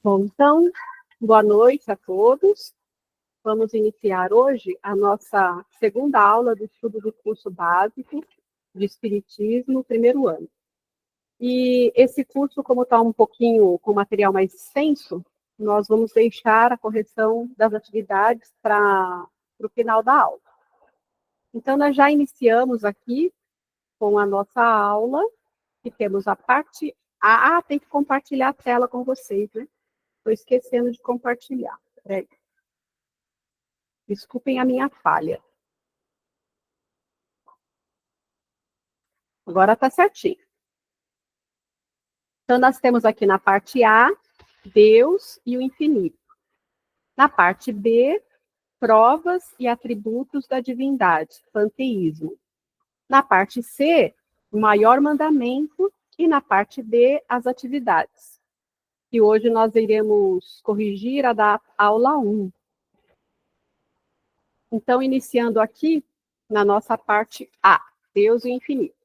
Bom, então, boa noite a todos. Vamos iniciar hoje a nossa segunda aula do estudo do curso básico de Espiritismo, primeiro ano. E esse curso, como está um pouquinho com material mais extenso, nós vamos deixar a correção das atividades para o final da aula. Então, nós já iniciamos aqui com a nossa aula, que temos a parte A. Tem que compartilhar a tela com vocês, né? Estou esquecendo de compartilhar. Peraí. Desculpem a minha falha. Agora está certinho. Então, nós temos aqui na parte A, Deus e o infinito. Na parte B, provas e atributos da divindade, panteísmo. Na parte C, o maior mandamento. E na parte D, as atividades. E hoje nós iremos corrigir a da aula 1. Então, iniciando aqui na nossa parte A, Deus e o infinito.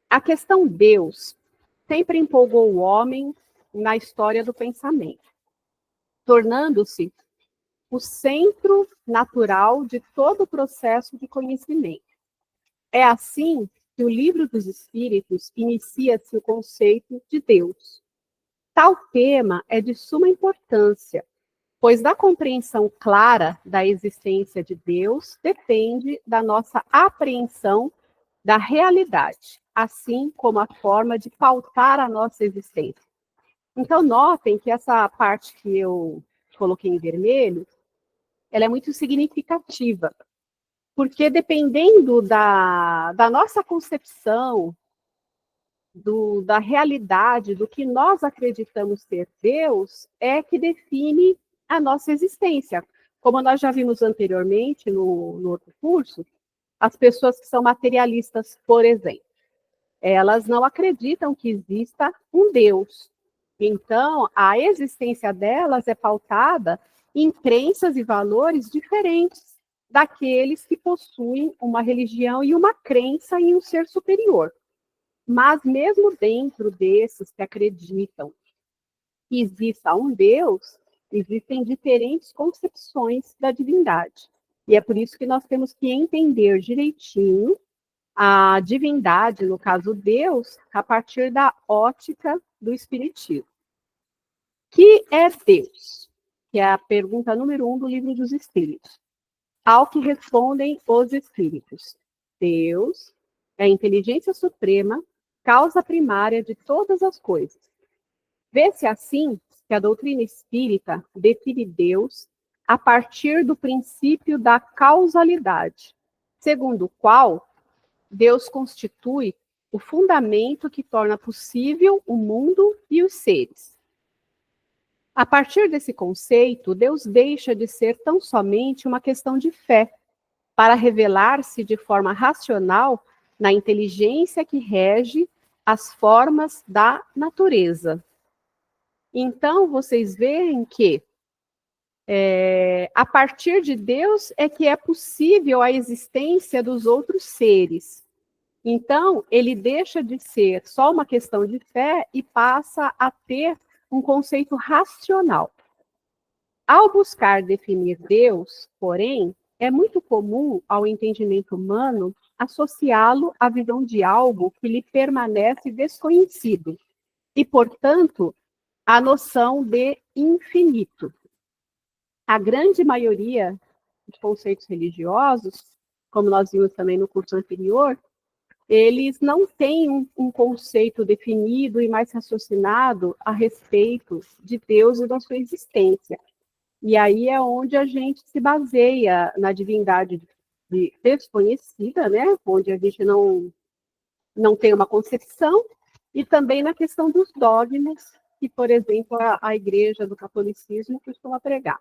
A questão Deus sempre empolgou o homem na história do pensamento, tornando-se o centro natural de todo o processo de conhecimento. É assim que o Livro dos Espíritos inicia-se o conceito de Deus. Tal tema é de suma importância, pois da compreensão clara da existência de Deus depende da nossa apreensão da realidade, assim como a forma de pautar a nossa existência. Então, notem que essa parte que eu coloquei em vermelho, ela é muito significativa, porque dependendo da nossa concepção, da realidade, do que nós acreditamos ser Deus, é que define a nossa existência. Como nós já vimos anteriormente no outro curso, as pessoas que são materialistas, por exemplo, elas não acreditam que exista um Deus. Então, a existência delas é pautada em crenças e valores diferentes daqueles que possuem uma religião e uma crença em um ser superior. Mas mesmo dentro desses que acreditam que exista um Deus, existem diferentes concepções da divindade. E é por isso que nós temos que entender direitinho a divindade, no caso Deus, a partir da ótica do Espiritismo. Que é Deus? Que é a pergunta número 1 do Livro dos Espíritos. Ao que respondem os Espíritos. Deus é a inteligência suprema, causa primária de todas as coisas. Vê-se assim que a doutrina espírita define Deus a partir do princípio da causalidade, segundo o qual Deus constitui o fundamento que torna possível o mundo e os seres. A partir desse conceito, Deus deixa de ser tão somente uma questão de fé, para revelar-se de forma racional na inteligência que rege as formas da natureza. Então, vocês veem que a partir de Deus é que é possível a existência dos outros seres. Então, ele deixa de ser só uma questão de fé e passa a ter um conceito racional. Ao buscar definir Deus, porém, é muito comum ao entendimento humano associá-lo à visão de algo que lhe permanece desconhecido e, portanto, à noção de infinito. A grande maioria dos conceitos religiosos, como nós vimos também no curso anterior, eles não têm um conceito definido e mais raciocinado a respeito de Deus e da sua existência. E aí é onde a gente se baseia na divindade desconhecida, né? Onde a gente não tem uma concepção, e também na questão dos dogmas, que, por exemplo, a Igreja do Catolicismo costuma pregar.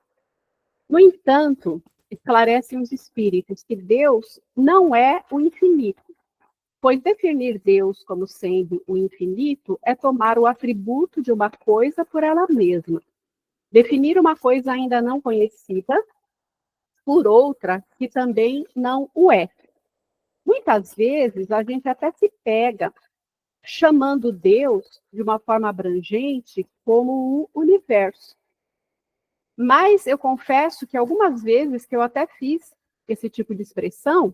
No entanto, esclarecem os espíritos que Deus não é o infinito, pois definir Deus como sendo o infinito é tomar o atributo de uma coisa por ela mesma. Definir uma coisa ainda não conhecida por outra que também não o é. Muitas vezes a gente até se pega chamando Deus, de uma forma abrangente, como o universo. Mas eu confesso que algumas vezes que eu até fiz esse tipo de expressão,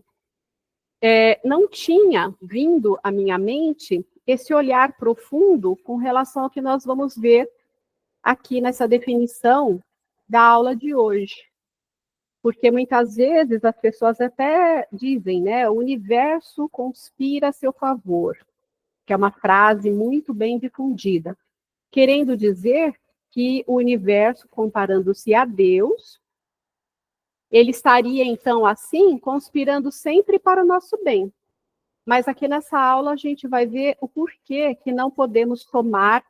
não tinha vindo à minha mente esse olhar profundo com relação ao que nós vamos ver aqui nessa definição da aula de hoje. Porque muitas vezes as pessoas até dizem, né, o universo conspira a seu favor, que é uma frase muito bem difundida, querendo dizer que o universo, comparando-se a Deus, ele estaria, então, assim, conspirando sempre para o nosso bem. Mas aqui nessa aula a gente vai ver o porquê que não podemos tomar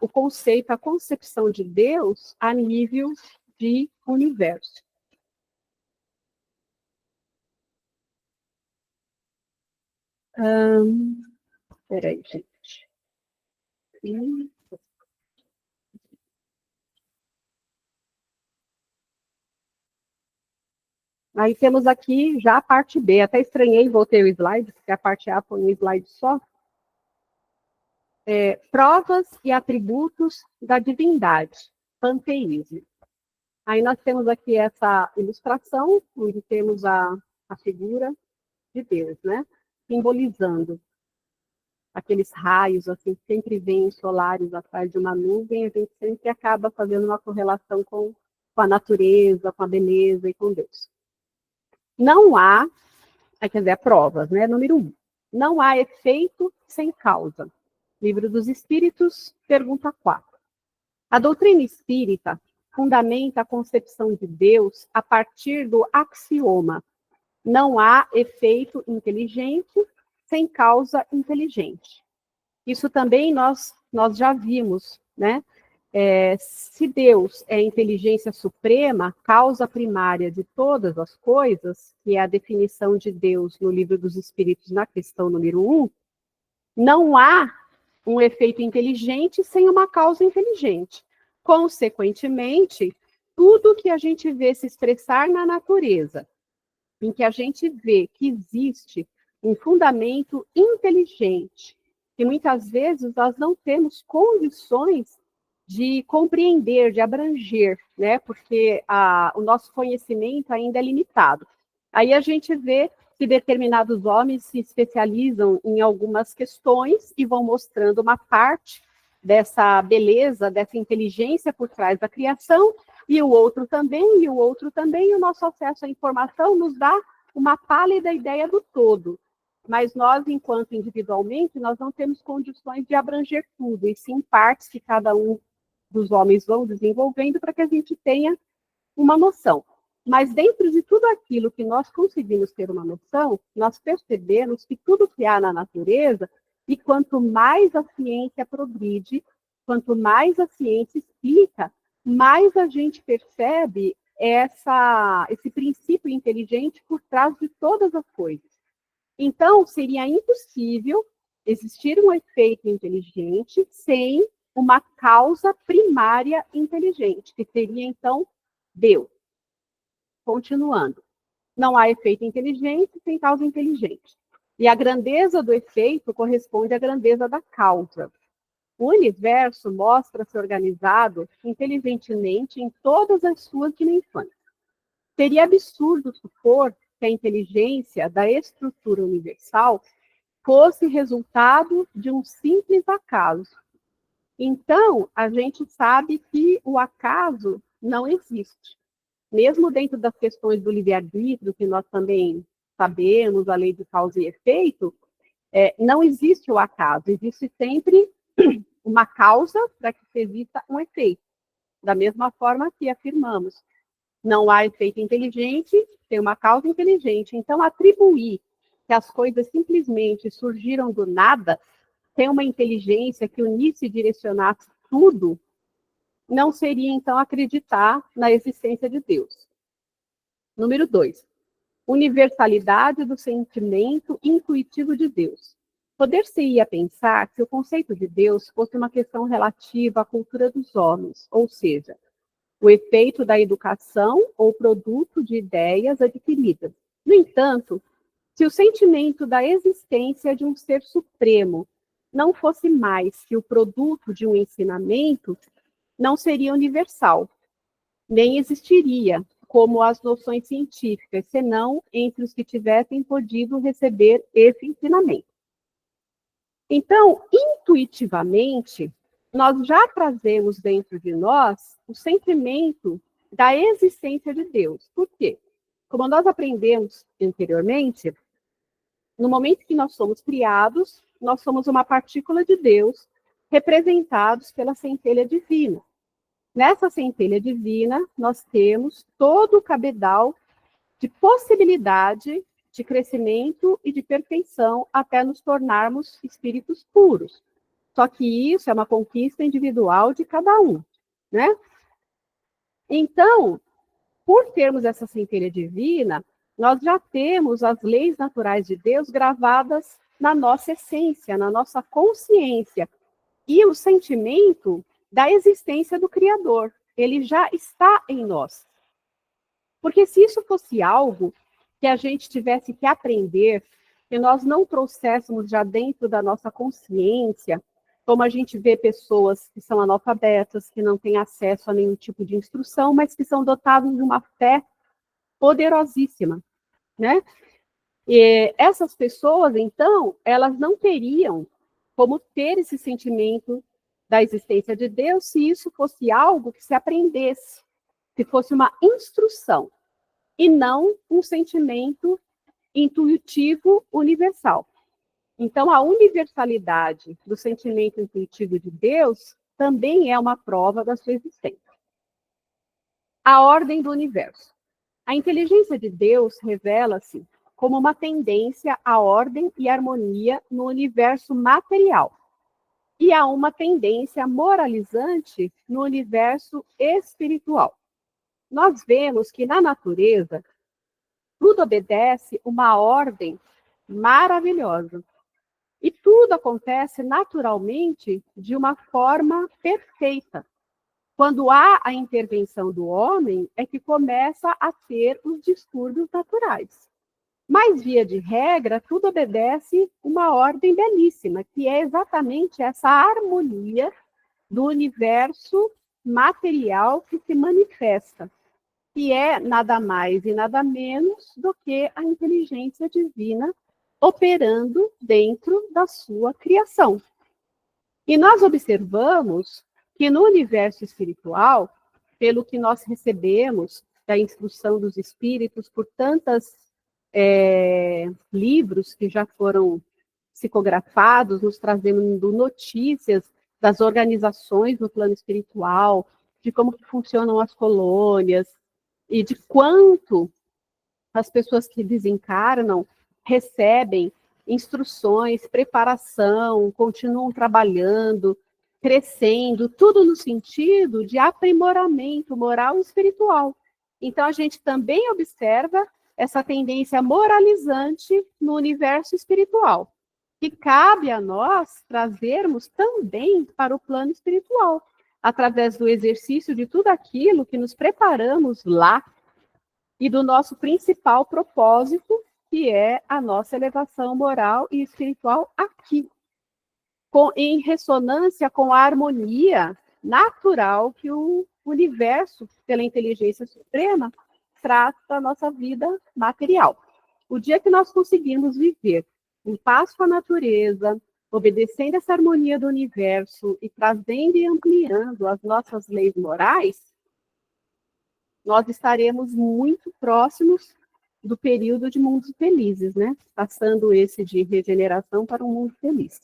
o conceito, a concepção de Deus a nível de universo. Peraí, gente. Aí temos aqui já a parte B. Até estranhei, voltei o slide, porque a parte A foi um slide só. Provas e atributos da divindade, panteísmo. Aí nós temos aqui essa ilustração, onde temos a figura de Deus, né? Simbolizando aqueles raios, assim, que sempre vêm solares atrás de uma nuvem, a gente sempre acaba fazendo uma correlação com a natureza, com a beleza e com Deus. Não há, quer dizer, provas, né? Número 1. Não há efeito sem causa. Livro dos Espíritos, pergunta 4. A doutrina espírita fundamenta a concepção de Deus a partir do axioma: não há efeito inteligente sem causa inteligente. Isso também nós já vimos, né? Se Deus é a inteligência suprema, causa primária de todas as coisas, que é a definição de Deus no Livro dos Espíritos, na questão número 1, não há um efeito inteligente sem uma causa inteligente. Consequentemente, tudo que a gente vê se expressar na natureza, em que a gente vê que existe um fundamento inteligente, que muitas vezes nós não temos condições de compreender, de abranger, né? Porque o nosso conhecimento ainda é limitado. Aí a gente vê que determinados homens se especializam em algumas questões e vão mostrando uma parte dessa beleza, dessa inteligência por trás da criação, e o outro também, e o outro também, e o nosso acesso à informação nos dá uma pálida ideia do todo. Mas nós, enquanto individualmente, nós não temos condições de abranger tudo, e sim partes que cada um dos homens vão desenvolvendo para que a gente tenha uma noção. Mas dentro de tudo aquilo que nós conseguimos ter uma noção, nós percebemos que tudo que há na natureza, e quanto mais a ciência progride, quanto mais a ciência explica, mais a gente percebe esse princípio inteligente por trás de todas as coisas. Então, seria impossível existir um efeito inteligente sem uma causa primária inteligente, que seria, então, Deus. Continuando. Não há efeito inteligente sem causa inteligente. E a grandeza do efeito corresponde à grandeza da causa. O universo mostra-se organizado inteligentemente em todas as suas dimensões. Seria absurdo supor que a inteligência da estrutura universal fosse resultado de um simples acaso. Então, a gente sabe que o acaso não existe. Mesmo dentro das questões do livre-arbítrio, que nós também sabemos, a lei de causa e efeito, não existe o acaso, existe sempre uma causa para que se exista um efeito. Da mesma forma que afirmamos, não há efeito inteligente, tem uma causa inteligente. Então, atribuir que as coisas simplesmente surgiram do nada, tem uma inteligência que unisse e direcionasse tudo, não seria, então, acreditar na existência de Deus. Número 2. Universalidade do sentimento intuitivo de Deus. Poder-se-ia pensar que o conceito de Deus fosse uma questão relativa à cultura dos homens, ou seja, o efeito da educação ou produto de ideias adquiridas. No entanto, se o sentimento da existência de um ser supremo não fosse mais que o produto de um ensinamento, não seria universal, nem existiria como as noções científicas, senão entre os que tivessem podido receber esse ensinamento. Então, intuitivamente, nós já trazemos dentro de nós o sentimento da existência de Deus. Por quê? Como nós aprendemos anteriormente, no momento que nós somos criados, nós somos uma partícula de Deus, representados pela centelha divina. Nessa centelha divina, nós temos todo o cabedal de possibilidade de crescimento e de perfeição até nos tornarmos espíritos puros. Só que isso é uma conquista individual de cada um, né? Então, por termos essa centelha divina, nós já temos as leis naturais de Deus gravadas na nossa essência, na nossa consciência. E o sentimento da existência do Criador, ele já está em nós. Porque se isso fosse algo que a gente tivesse que aprender, que nós não trouxéssemos já dentro da nossa consciência, como a gente vê pessoas que são analfabetas, que não têm acesso a nenhum tipo de instrução, mas que são dotados de uma fé poderosíssima, né? E essas pessoas, então, elas não teriam como ter esse sentimento da existência de Deus se isso fosse algo que se aprendesse, se fosse uma instrução, e não um sentimento intuitivo universal. Então, a universalidade do sentimento intuitivo de Deus também é uma prova da sua existência. A ordem do universo. A inteligência de Deus revela-se como uma tendência à ordem e harmonia no universo material, e há uma tendência moralizante no universo espiritual. Nós vemos que na natureza, tudo obedece uma ordem maravilhosa. E tudo acontece naturalmente de uma forma perfeita. Quando há a intervenção do homem, é que começa a ter os distúrbios naturais. Mas, via de regra, tudo obedece uma ordem belíssima, que é exatamente essa harmonia do universo material que se manifesta, que é nada mais e nada menos do que a inteligência divina operando dentro da sua criação. E nós observamos que no universo espiritual, pelo que nós recebemos da instrução dos espíritos por tantas livros que já foram psicografados, nos trazendo notícias das organizações no plano espiritual, de como que funcionam as colônias, e de quanto as pessoas que desencarnam recebem instruções, preparação, continuam trabalhando, crescendo, tudo no sentido de aprimoramento moral e espiritual. Então, a gente também observa essa tendência moralizante no universo espiritual, que cabe a nós trazermos também para o plano espiritual, através do exercício de tudo aquilo que nos preparamos lá e do nosso principal propósito, que é a nossa elevação moral e espiritual aqui, em ressonância com a harmonia natural que o universo, pela inteligência suprema, traz para a nossa vida material. O dia que nós conseguirmos viver em paz com a natureza, obedecendo essa harmonia do universo e trazendo e ampliando as nossas leis morais, nós estaremos muito próximos do período de mundos felizes, né? Passando esse de regeneração para um mundo feliz.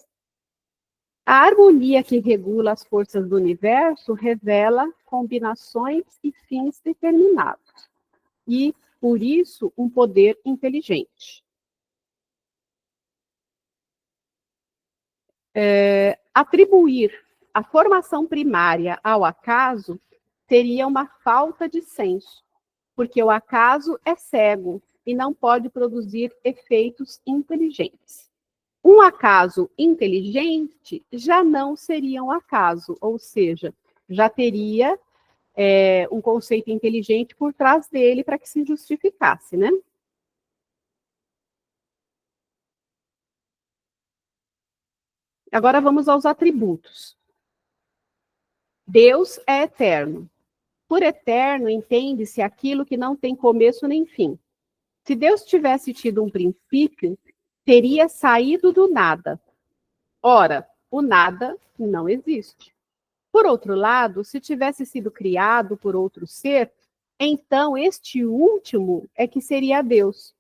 A harmonia que regula as forças do universo revela combinações e fins determinados, e, por isso, um poder inteligente. Atribuir a formação primária ao acaso seria uma falta de senso, porque o acaso é cego e não pode produzir efeitos inteligentes. Um acaso inteligente já não seria um acaso, ou seja, já teria um conceito inteligente por trás dele para que se justificasse, né? Agora vamos aos atributos. Deus é eterno. Por eterno, entende-se aquilo que não tem começo nem fim. Se Deus tivesse tido um princípio, teria saído do nada. Ora, o nada não existe. Por outro lado, se tivesse sido criado por outro ser, então este último é que seria Deus.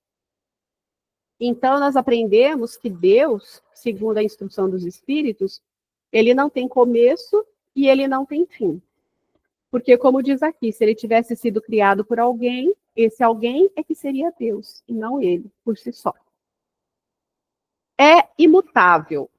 Então, nós aprendemos que Deus, segundo a instrução dos Espíritos, ele não tem começo e ele não tem fim. Porque, como diz aqui, se ele tivesse sido criado por alguém, esse alguém é que seria Deus, e não ele, por si só. É imutável.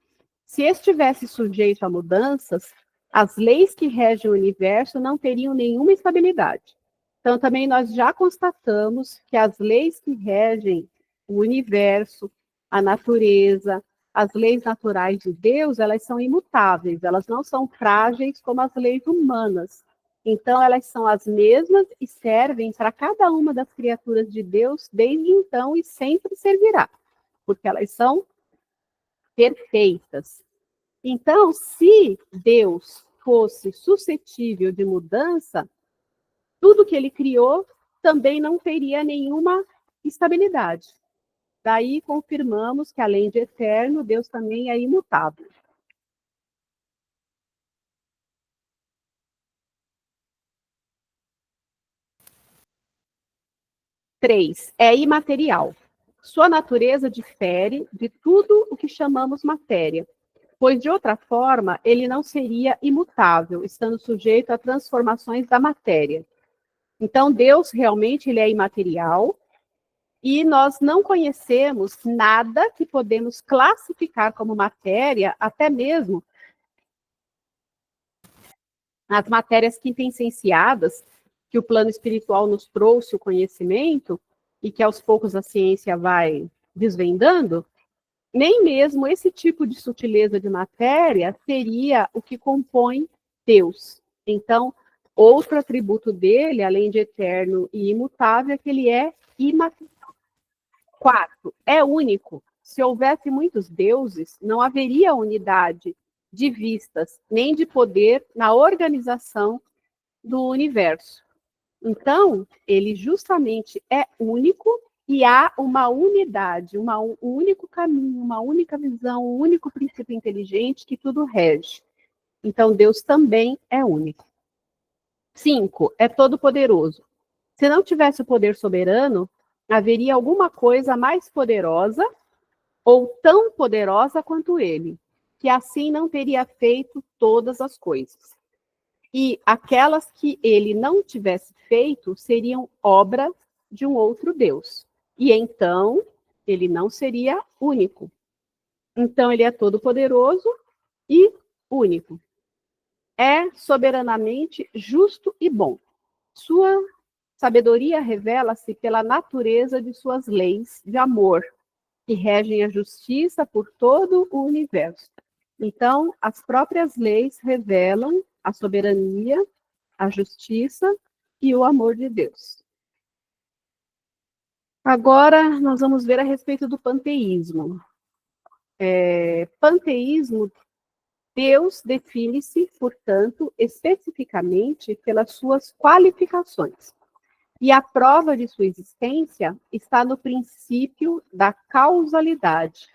Se estivesse sujeito a mudanças, as leis que regem o universo não teriam nenhuma estabilidade. Então, também nós já constatamos que as leis que regem o universo, a natureza, as leis naturais de Deus, elas são imutáveis, elas não são frágeis como as leis humanas. Então, elas são as mesmas e servem para cada uma das criaturas de Deus desde então e sempre servirá, porque elas são perfeitas. Então, se Deus fosse suscetível de mudança, tudo que ele criou também não teria nenhuma estabilidade. Daí confirmamos que, além de eterno, Deus também é imutável. Três, é imaterial. Sua natureza difere de tudo o que chamamos matéria, pois, de outra forma, ele não seria imutável, estando sujeito a transformações da matéria. Então, Deus realmente ele é imaterial e nós não conhecemos nada que podemos classificar como matéria, até mesmo as matérias quintessenciadas, que o plano espiritual nos trouxe o conhecimento e que aos poucos a ciência vai desvendando, nem mesmo esse tipo de sutileza de matéria seria o que compõe Deus. Então, outro atributo dele, além de eterno e imutável, é que ele é imaterial. Quarto, é único. Se houvesse muitos deuses, não haveria unidade de vistas, nem de poder na organização do universo. Então, ele justamente é único e há uma unidade, um único caminho, uma única visão, um único princípio inteligente que tudo rege. Então, Deus também é único. 5, é todo-poderoso. Se não tivesse o poder soberano, haveria alguma coisa mais poderosa ou tão poderosa quanto ele, que assim não teria feito todas as coisas. E aquelas que ele não tivesse feito seriam obra de um outro Deus. E então ele não seria único. Então ele é todo-poderoso e único. É soberanamente justo e bom. Sua sabedoria revela-se pela natureza de suas leis de amor, que regem a justiça por todo o universo. Então, as próprias leis revelam a soberania, a justiça e o amor de Deus. Agora, nós vamos ver a respeito do panteísmo. Panteísmo, Deus define-se, portanto, especificamente pelas suas qualificações. E a prova de sua existência está no princípio da causalidade,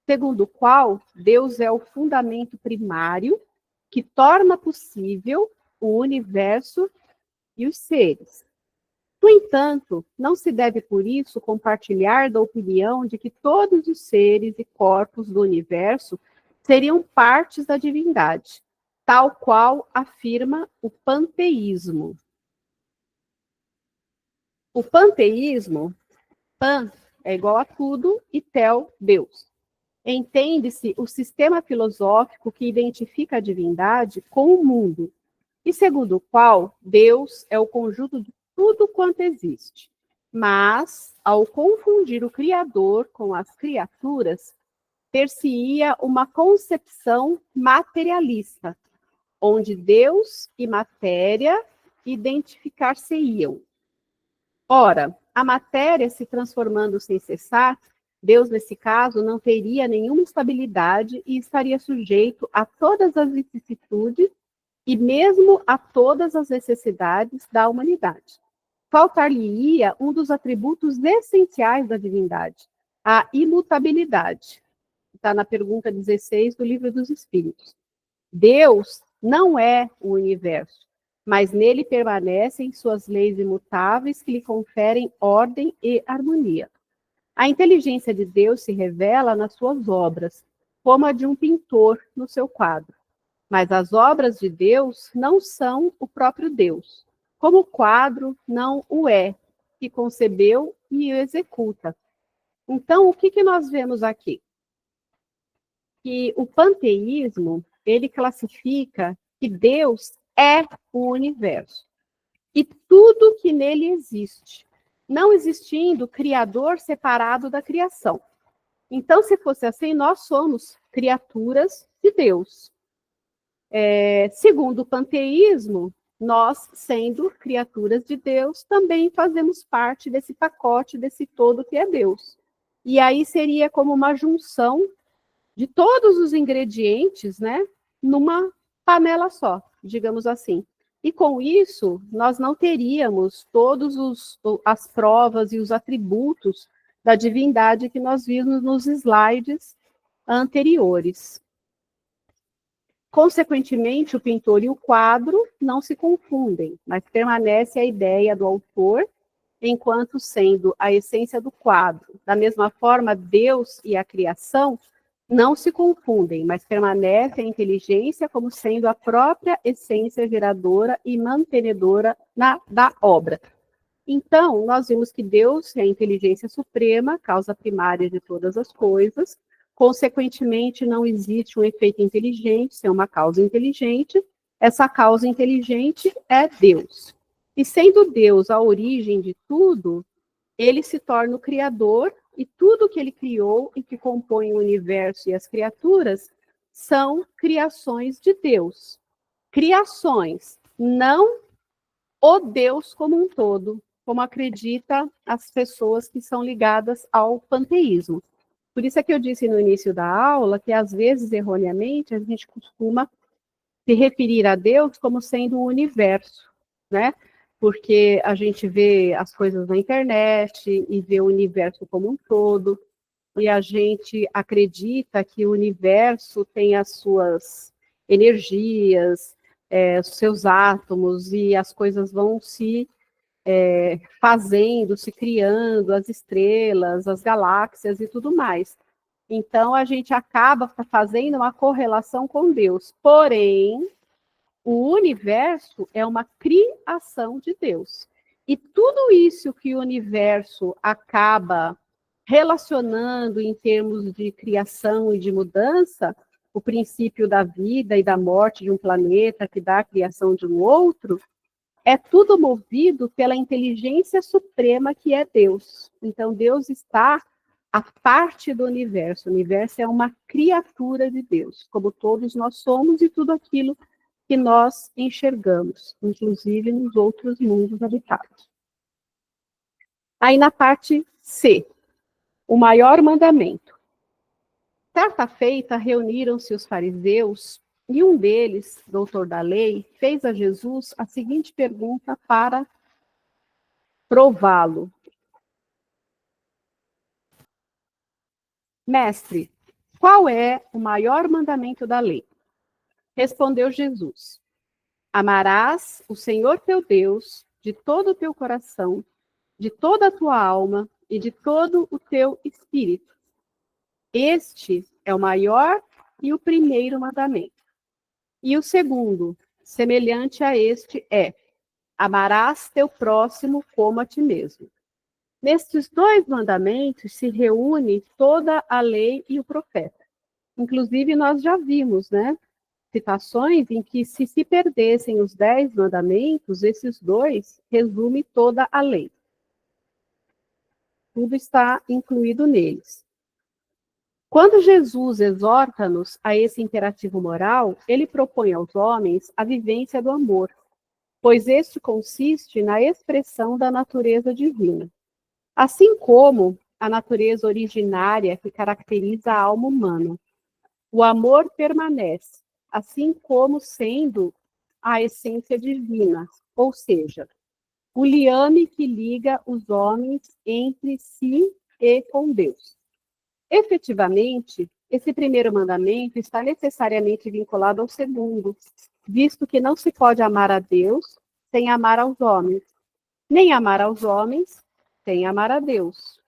segundo o qual Deus é o fundamento primário que torna possível o universo e os seres. No entanto, não se deve por isso compartilhar da opinião de que todos os seres e corpos do universo seriam partes da divindade, tal qual afirma o panteísmo. O panteísmo, pan é igual a tudo e tel, Deus. Entende-se o sistema filosófico que identifica a divindade com o mundo, e segundo o qual Deus é o conjunto de tudo quanto existe. Mas, ao confundir o Criador com as criaturas, ter-se-ia uma concepção materialista, onde Deus e matéria identificar-se-iam. Ora, a matéria se transformando sem cessar, Deus, nesse caso, não teria nenhuma estabilidade e estaria sujeito a todas as vicissitudes e mesmo a todas as necessidades da humanidade. Faltar-lhe-ia um dos atributos essenciais da divindade, a imutabilidade. Está na pergunta 16 do Livro dos Espíritos. Deus não é o universo, mas nele permanecem suas leis imutáveis que lhe conferem ordem e harmonia. A inteligência de Deus se revela nas suas obras, como a de um pintor no seu quadro. Mas as obras de Deus não são o próprio Deus, como o quadro não o é, que concebeu e o executa. Então, o que nós vemos aqui? Que o panteísmo, ele classifica que Deus é o universo e tudo que nele existe, não existindo criador separado da criação. Então, se fosse assim, nós somos criaturas de Deus. Segundo o panteísmo, nós, sendo criaturas de Deus, também fazemos parte desse pacote, desse todo que é Deus. E aí seria como uma junção de todos os ingredientes, né, numa panela só, digamos assim. E com isso, nós não teríamos todas as provas e os atributos da divindade que nós vimos nos slides anteriores. Consequentemente, o pintor e o quadro não se confundem, mas permanece a ideia do autor enquanto sendo a essência do quadro. Da mesma forma, Deus e a criação não se confundem, mas permanece a inteligência como sendo a própria essência geradora e mantenedora da obra. Então, nós vimos que Deus é a inteligência suprema, causa primária de todas as coisas. Consequentemente, não existe um efeito inteligente sem uma causa inteligente. Essa causa inteligente é Deus. E sendo Deus a origem de tudo, ele se torna o criador e tudo que ele criou e que compõe o universo e as criaturas são criações de Deus. Criações, não o Deus como um todo, como acredita as pessoas que são ligadas ao panteísmo. Por isso é que eu disse no início da aula que, às vezes, erroneamente, a gente costuma se referir a Deus como sendo o universo, né? Porque a gente vê as coisas na internet e vê o universo como um todo, e a gente acredita que o universo tem as suas energias, os seus átomos, e as coisas vão se fazendo, se criando, as estrelas, as galáxias e tudo mais. Então, a gente acaba fazendo uma correlação com Deus. Porém, o universo é uma criação de Deus. E tudo isso que o universo acaba relacionando em termos de criação e de mudança, o princípio da vida e da morte de um planeta, que dá a criação de um outro, é tudo movido pela inteligência suprema que é Deus. Então, Deus está à parte do universo. O universo é uma criatura de Deus, como todos nós somos e tudo aquilo que nós enxergamos, inclusive nos outros mundos habitados. Aí na parte C, o maior mandamento. Certa feita, reuniram-se os fariseus e um deles, doutor da lei, fez a Jesus a seguinte pergunta para prová-lo. Mestre, qual é o maior mandamento da lei? Respondeu Jesus: amarás o Senhor teu Deus de todo o teu coração, de toda a tua alma e de todo o teu espírito. Este é o maior e o primeiro mandamento. E o segundo, semelhante a este, é: amarás teu próximo como a ti mesmo. Nestes dois mandamentos se reúne toda a lei e o profeta. Inclusive, nós já vimos, né, citações em que, se perdessem os 10 mandamentos, esses dois resumem toda a lei. Tudo está incluído neles. Quando Jesus exorta-nos a esse imperativo moral, ele propõe aos homens a vivência do amor, pois este consiste na expressão da natureza divina. Assim como a natureza originária que caracteriza a alma humana. O amor permanece, assim como sendo a essência divina, ou seja, o liame que liga os homens entre si e com Deus. Efetivamente, esse primeiro mandamento está necessariamente vinculado ao segundo, visto que não se pode amar a Deus sem amar aos homens, nem amar aos homens sem amar a Deus.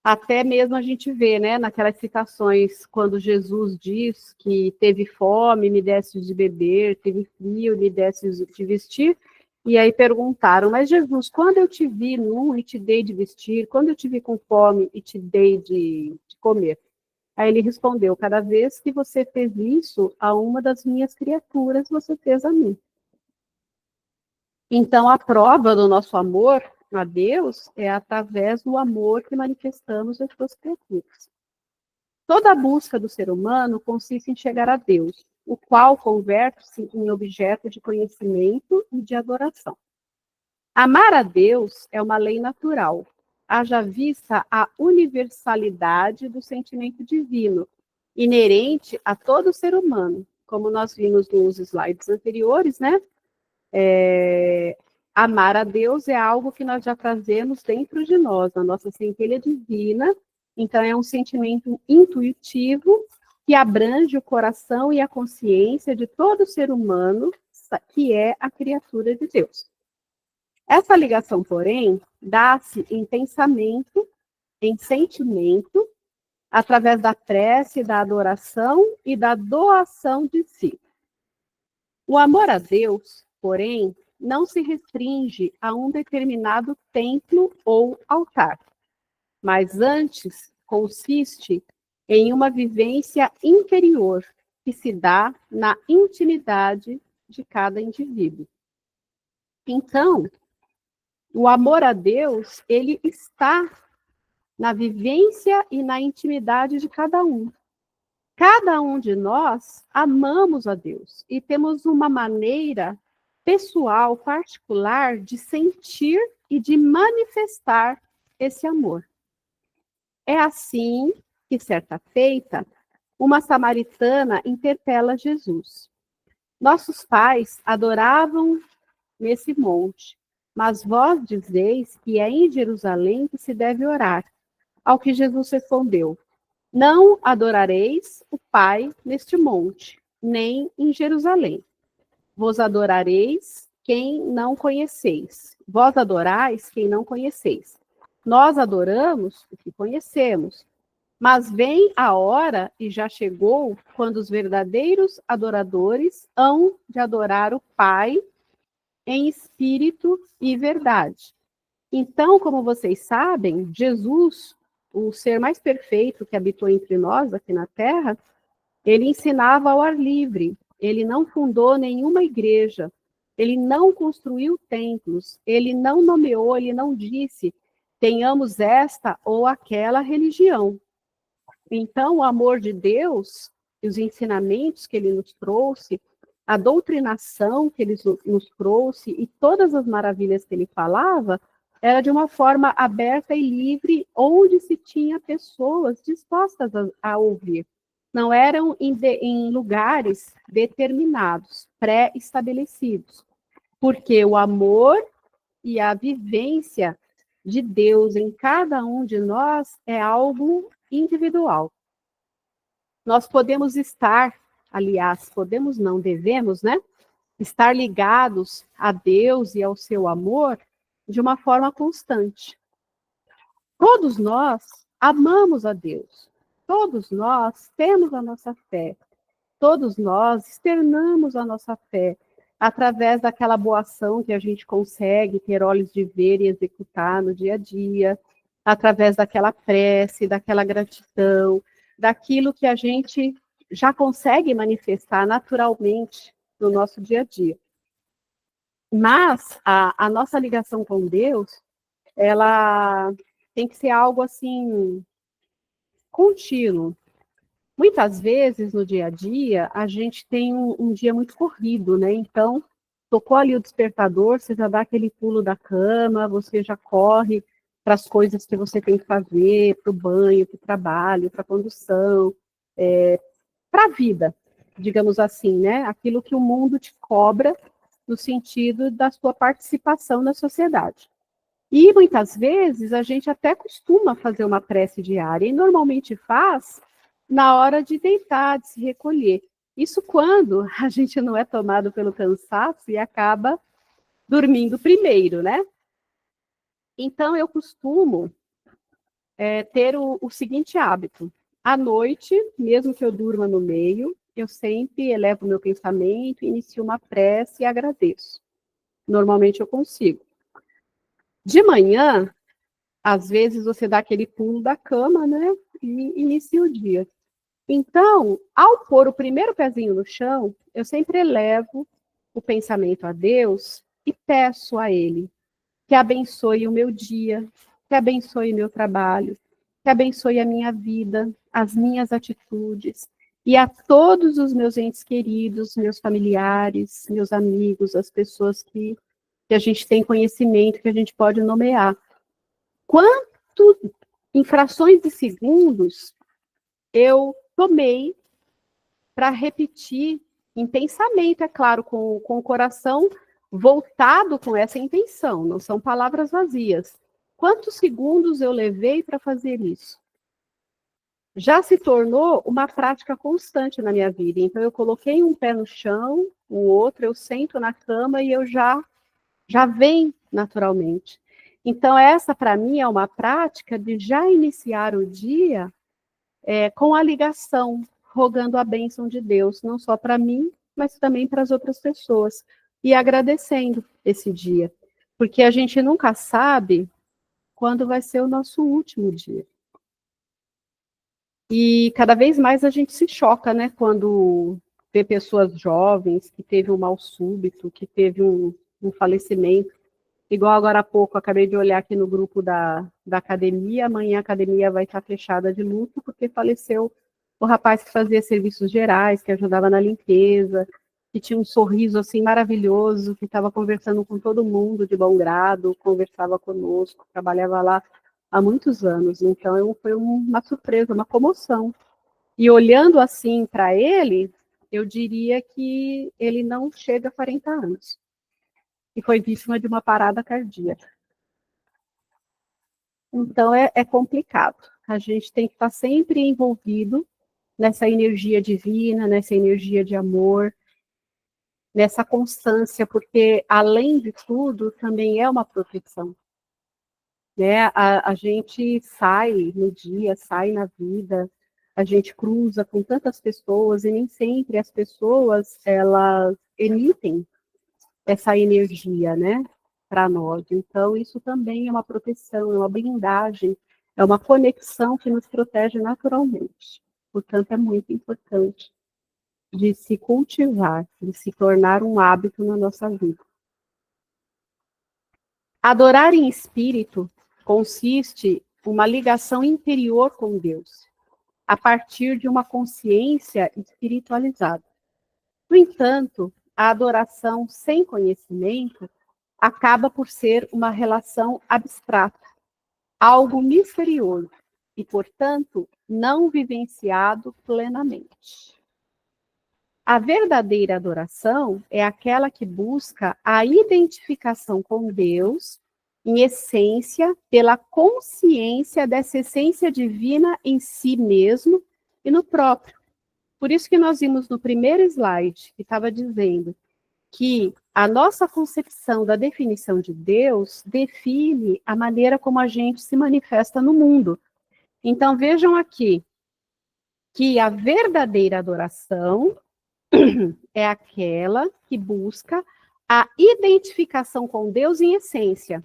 Até mesmo a gente vê, né, naquelas citações, quando Jesus diz que teve fome, me desse de beber, teve frio, me desse de vestir, e aí perguntaram, mas Jesus, quando eu te vi nu e te dei de vestir, quando eu te vi com fome e te dei de comer? Aí ele respondeu, cada vez que você fez isso a uma das minhas criaturas, você fez a mim. Então, a prova do nosso amor a Deus é através do amor que manifestamos às suas criaturas. Toda a busca do ser humano consiste em chegar a Deus, o qual converte-se em objeto de conhecimento e de adoração. Amar a Deus é uma lei natural, haja vista a universalidade do sentimento divino, inerente a todo ser humano, como nós vimos nos slides anteriores, né? Amar a Deus é algo que nós já trazemos dentro de nós, na nossa centelha divina. Então, é um sentimento intuitivo que abrange o coração e a consciência de todo ser humano que é a criatura de Deus. Essa ligação, porém, dá-se em pensamento, em sentimento, através da prece, da adoração e da doação de si. O amor a Deus, porém, não se restringe a um determinado templo ou altar, mas antes consiste em uma vivência interior que se dá na intimidade de cada indivíduo. Então, o amor a Deus, ele está na vivência e na intimidade de cada um. Cada um de nós amamos a Deus e temos uma maneira pessoal, particular, de sentir e de manifestar esse amor. É assim que, certa feita, uma samaritana interpela Jesus. Nossos pais adoravam nesse monte, mas vós dizeis que é em Jerusalém que se deve orar. Ao que Jesus respondeu, não adorareis o Pai neste monte, nem em Jerusalém. Vos adorareis quem não conheceis. Vós adorais quem não conheceis. Nós adoramos o que conhecemos. Mas vem a hora, e já chegou, quando os verdadeiros adoradores hão de adorar o Pai em espírito e verdade. Então, como vocês sabem, Jesus, o ser mais perfeito que habitou entre nós aqui na Terra, ele ensinava ao ar livre, ele não fundou nenhuma igreja, ele não construiu templos, ele não nomeou, ele não disse, tenhamos esta ou aquela religião. Então, o amor de Deus e os ensinamentos que ele nos trouxe, a doutrinação que ele nos trouxe e todas as maravilhas que ele falava, era de uma forma aberta e livre, onde se tinha pessoas dispostas a ouvir. Não eram em lugares determinados, pré-estabelecidos. Porque o amor e a vivência de Deus em cada um de nós é algo individual. Nós podemos estar, aliás, podemos não, devemos, né? Estar ligados a Deus e ao seu amor de uma forma constante. Todos nós amamos a Deus. Todos nós temos a nossa fé. Todos nós externamos a nossa fé através daquela boa ação que a gente consegue ter olhos de ver e executar no dia a dia, através daquela prece, daquela gratidão, daquilo que a gente já consegue manifestar naturalmente no nosso dia a dia. Mas a nossa ligação com Deus, ela tem que ser algo assim contínuo. Muitas vezes no dia a dia a gente tem um dia muito corrido, né? Então tocou ali o despertador, você já dá aquele pulo da cama, você já corre para as coisas que você tem que fazer, para o banho, para o trabalho, para a condução, para a vida, digamos assim, né? Aquilo que o mundo te cobra no sentido da sua participação na sociedade. E muitas vezes a gente até costuma fazer uma prece diária, e normalmente faz na hora de deitar, de se recolher. Isso quando a gente não é tomado pelo cansaço e acaba dormindo primeiro, né? Então eu costumo ter o seguinte hábito. À noite, mesmo que eu durma no meio, eu sempre elevo meu pensamento, inicio uma prece e agradeço. Normalmente eu consigo. De manhã, às vezes você dá aquele pulo da cama, né? E inicia o dia. Então, ao pôr o primeiro pezinho no chão, eu sempre elevo o pensamento a Deus e peço a Ele que abençoe o meu dia, que abençoe o meu trabalho, que abençoe a minha vida, as minhas atitudes, e a todos os meus entes queridos, meus familiares, meus amigos, as pessoas que a gente tem conhecimento, que a gente pode nomear. Quanto em frações de segundos eu tomei para repetir em pensamento, é claro, com o coração voltado com essa intenção, não são palavras vazias. Quantos segundos eu levei para fazer isso? Já se tornou uma prática constante na minha vida. Então, eu coloquei um pé no chão, o outro, eu sento na cama e eu já vem naturalmente. Então, essa, para mim, é uma prática de já iniciar o dia com a ligação, rogando a bênção de Deus, não só para mim, mas também para as outras pessoas. E agradecendo esse dia. Porque a gente nunca sabe quando vai ser o nosso último dia. E cada vez mais a gente se choca, né? Quando vê pessoas jovens que teve um mal súbito, que teve um falecimento. Igual agora há pouco, acabei de olhar aqui no grupo da academia, amanhã a academia vai estar fechada de luto, porque faleceu o rapaz que fazia serviços gerais, que ajudava na limpeza, que tinha um sorriso assim maravilhoso, que estava conversando com todo mundo de bom grado, conversava conosco, trabalhava lá há muitos anos. Então foi uma surpresa, uma comoção. E olhando assim para ele, eu diria que ele não chega a 40 anos. E foi vítima de uma parada cardíaca. Então é complicado. A gente tem que estar sempre envolvido nessa energia divina, nessa energia de amor, nessa constância, porque, além de tudo, também é uma proteção. Né? A gente sai no dia, sai na vida, a gente cruza com tantas pessoas, e nem sempre as pessoas, elas emitem essa energia, né, para nós. Então, isso também é uma proteção, é uma blindagem, é uma conexão que nos protege naturalmente. Portanto, é muito importante de se cultivar, de se tornar um hábito na nossa vida. Adorar em espírito consiste uma ligação interior com Deus, a partir de uma consciência espiritualizada. No entanto, a adoração sem conhecimento acaba por ser uma relação abstrata, algo misterioso e, portanto, não vivenciado plenamente. A verdadeira adoração é aquela que busca a identificação com Deus, em essência, pela consciência dessa essência divina em si mesmo e no próprio. Por isso que nós vimos no primeiro slide, que estava dizendo que a nossa concepção da definição de Deus define a maneira como a gente se manifesta no mundo. Então, vejam aqui que a verdadeira adoração é aquela que busca a identificação com Deus em essência.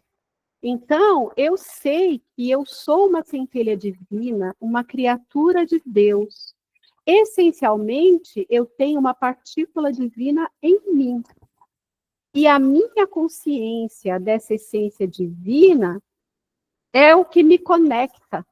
Então, eu sei que eu sou uma centelha divina, uma criatura de Deus. Essencialmente, eu tenho uma partícula divina em mim. E a minha consciência dessa essência divina é o que me conecta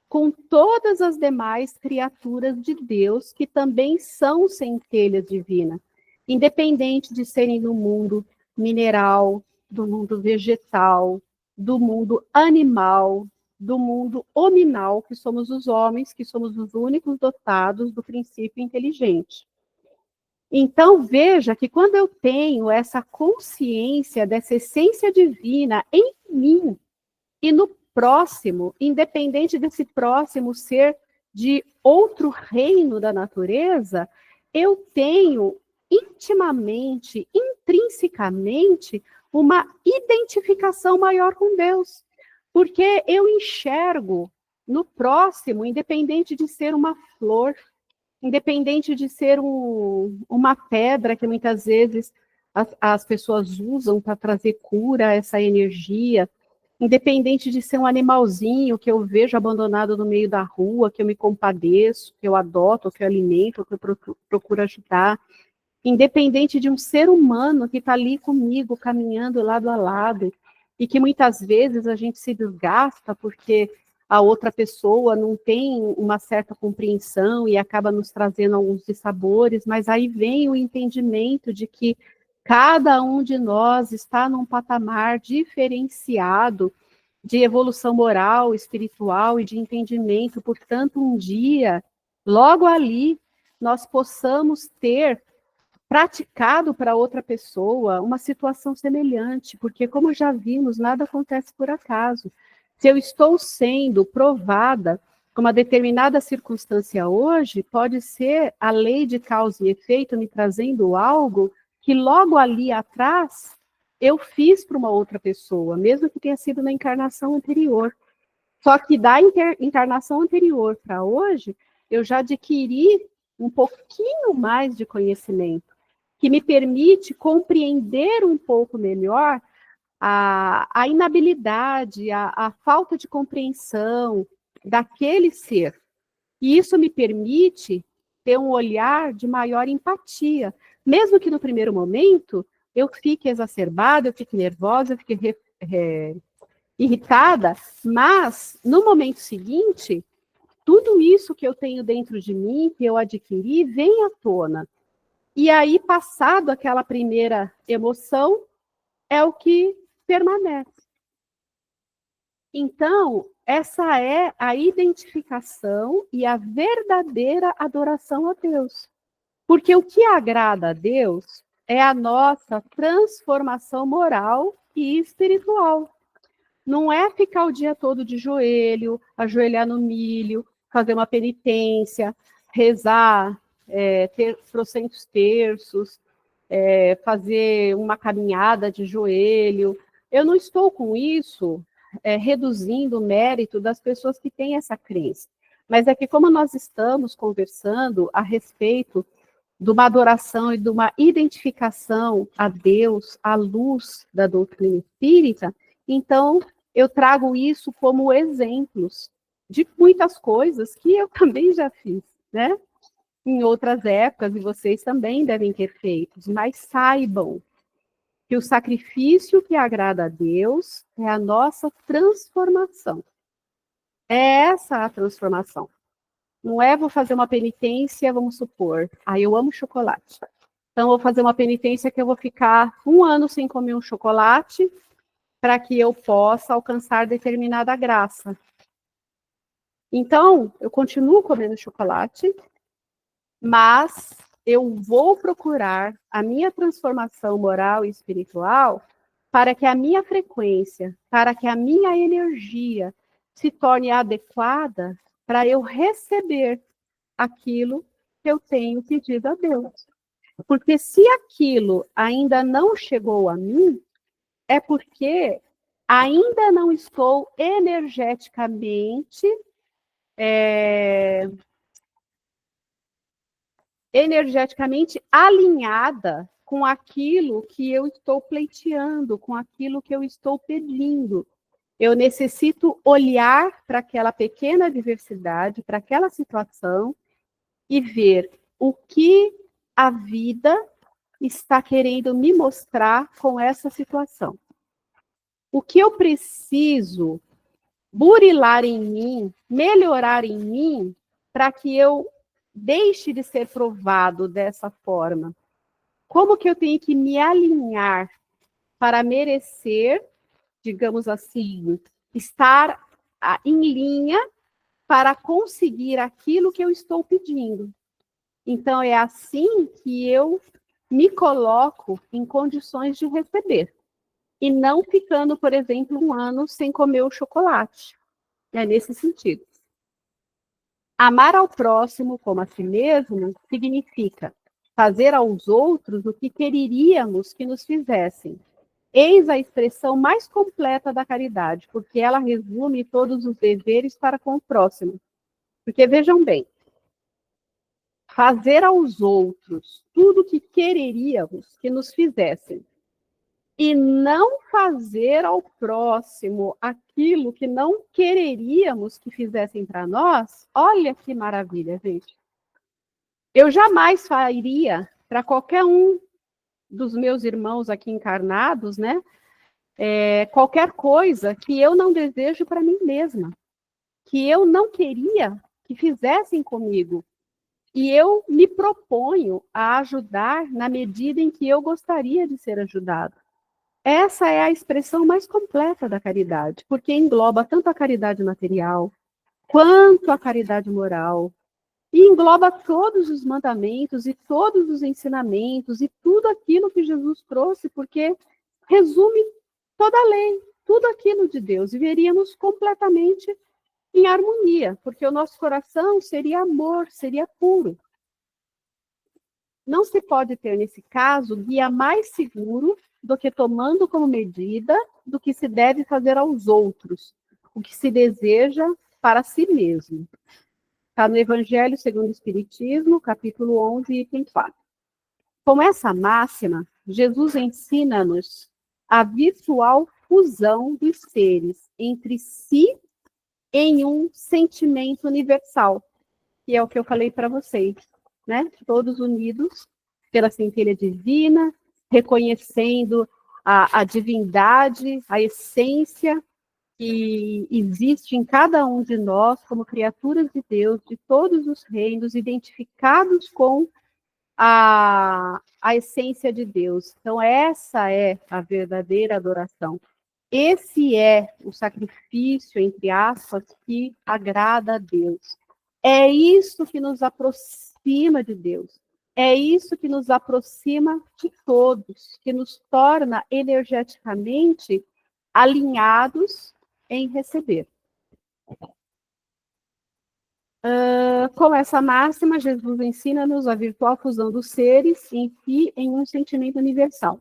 com todas as demais criaturas de Deus que também são centelhas divinas, independente de serem do mundo mineral, do mundo vegetal, do mundo animal, do mundo hominal, que somos os homens, que somos os únicos dotados do princípio inteligente. Então, veja que quando eu tenho essa consciência dessa essência divina em mim e no próximo, independente desse próximo ser de outro reino da natureza, eu tenho intimamente, intrinsecamente, uma identificação maior com Deus. Porque eu enxergo no próximo, independente de ser uma flor, independente de ser uma pedra que muitas vezes as pessoas usam para trazer cura a essa energia, independente de ser um animalzinho que eu vejo abandonado no meio da rua, que eu me compadeço, que eu adoto, que eu alimento, que eu procuro ajudar, independente de um ser humano que está ali comigo, caminhando lado a lado, e que muitas vezes a gente se desgasta porque a outra pessoa não tem uma certa compreensão e acaba nos trazendo alguns dissabores, mas aí vem o entendimento de que cada um de nós está num patamar diferenciado de evolução moral, espiritual e de entendimento. Portanto, um dia, logo ali, nós possamos ter praticado para outra pessoa uma situação semelhante, porque, como já vimos, nada acontece por acaso. Se eu estou sendo provada com uma determinada circunstância hoje, pode ser a lei de causa e efeito me trazendo algo que logo ali atrás eu fiz para uma outra pessoa, mesmo que tenha sido na encarnação anterior. Só que da encarnação anterior para hoje, eu já adquiri um pouquinho mais de conhecimento, que me permite compreender um pouco melhor a inabilidade, a falta de compreensão daquele ser. E isso me permite ter um olhar de maior empatia, mesmo que no primeiro momento eu fique exacerbada, eu fique nervosa, eu fique irritada, mas no momento seguinte, tudo isso que eu tenho dentro de mim, que eu adquiri, vem à tona. E aí, passado aquela primeira emoção, é o que permanece. Então, essa é a identificação e a verdadeira adoração a Deus. Porque o que agrada a Deus é a nossa transformação moral e espiritual. Não é ficar o dia todo de joelho, ajoelhar no milho, fazer uma penitência, rezar, ter trocentos terços, fazer uma caminhada de joelho. Eu não estou com isso reduzindo o mérito das pessoas que têm essa crença. Mas é que como nós estamos conversando a respeito de uma adoração e de uma identificação a Deus, à luz da doutrina espírita, então eu trago isso como exemplos de muitas coisas que eu também já fiz, né? Em outras épocas, e vocês também devem ter feito, mas saibam que o sacrifício que agrada a Deus é a nossa transformação. É essa a transformação. Não é vou fazer uma penitência, vamos supor, eu amo chocolate. Então, vou fazer uma penitência que eu vou ficar 1 ano sem comer um chocolate para que eu possa alcançar determinada graça. Então, eu continuo comendo chocolate, mas eu vou procurar a minha transformação moral e espiritual para que a minha frequência, para que a minha energia se torne adequada para eu receber aquilo que eu tenho pedido a Deus. Porque se aquilo ainda não chegou a mim, é porque ainda não estou energeticamente alinhada com aquilo que eu estou pleiteando, com aquilo que eu estou pedindo. Eu necessito olhar para aquela pequena adversidade, para aquela situação e ver o que a vida está querendo me mostrar com essa situação. O que eu preciso burilar em mim, melhorar em mim, para que eu deixe de ser provado dessa forma? Como que eu tenho que me alinhar para merecer digamos assim, estar em linha para conseguir aquilo que eu estou pedindo. Então, é assim que eu me coloco em condições de receber. E não ficando, por exemplo, 1 ano sem comer o chocolate. É nesse sentido. Amar ao próximo como a si mesmo significa fazer aos outros o que quereríamos que nos fizessem. Eis a expressão mais completa da caridade, porque ela resume todos os deveres para com o próximo. Porque vejam bem, fazer aos outros tudo o que quereríamos que nos fizessem e não fazer ao próximo aquilo que não quereríamos que fizessem para nós, olha que maravilha, gente. Eu jamais faria para qualquer um dos meus irmãos aqui encarnados, né? Qualquer coisa que eu não desejo para mim mesma, que eu não queria que fizessem comigo. E eu me proponho a ajudar na medida em que eu gostaria de ser ajudado. Essa é a expressão mais completa da caridade, porque engloba tanto a caridade material, quanto a caridade moral, e engloba todos os mandamentos e todos os ensinamentos e tudo aquilo que Jesus trouxe, porque resume toda a lei, tudo aquilo de Deus, e veríamos completamente em harmonia, porque o nosso coração seria amor, seria puro. Não se pode ter, nesse caso, guia mais seguro do que tomando como medida do que se deve fazer aos outros, o que se deseja para si mesmo. Está no Evangelho segundo o Espiritismo, capítulo 11, item 4. Com essa máxima, Jesus ensina-nos a virtual fusão dos seres entre si em um sentimento universal, que é o que eu falei para vocês, né? Todos unidos pela centelha divina, reconhecendo a divindade, a essência que existe em cada um de nós como criaturas de Deus, de todos os reinos, identificados com a essência de Deus. Então, essa é a verdadeira adoração. Esse é o sacrifício, entre aspas, que agrada a Deus. É isso que nos aproxima de Deus. É isso que nos aproxima de todos, que nos torna energeticamente alinhados em receber. Com essa máxima, Jesus ensina-nos a virtual fusão dos seres em si em um sentimento universal,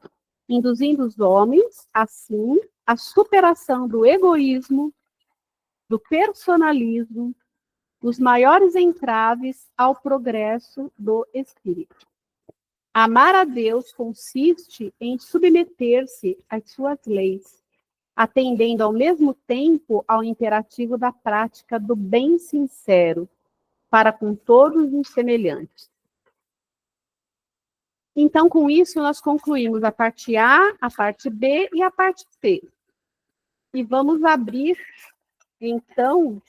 induzindo os homens, assim, à superação do egoísmo, do personalismo, dos maiores entraves ao progresso do espírito. Amar a Deus consiste em submeter-se às suas leis, atendendo ao mesmo tempo ao imperativo da prática do bem sincero para com todos os semelhantes. Então, com isso, nós concluímos a parte A, a parte B e a parte C. E vamos abrir, então,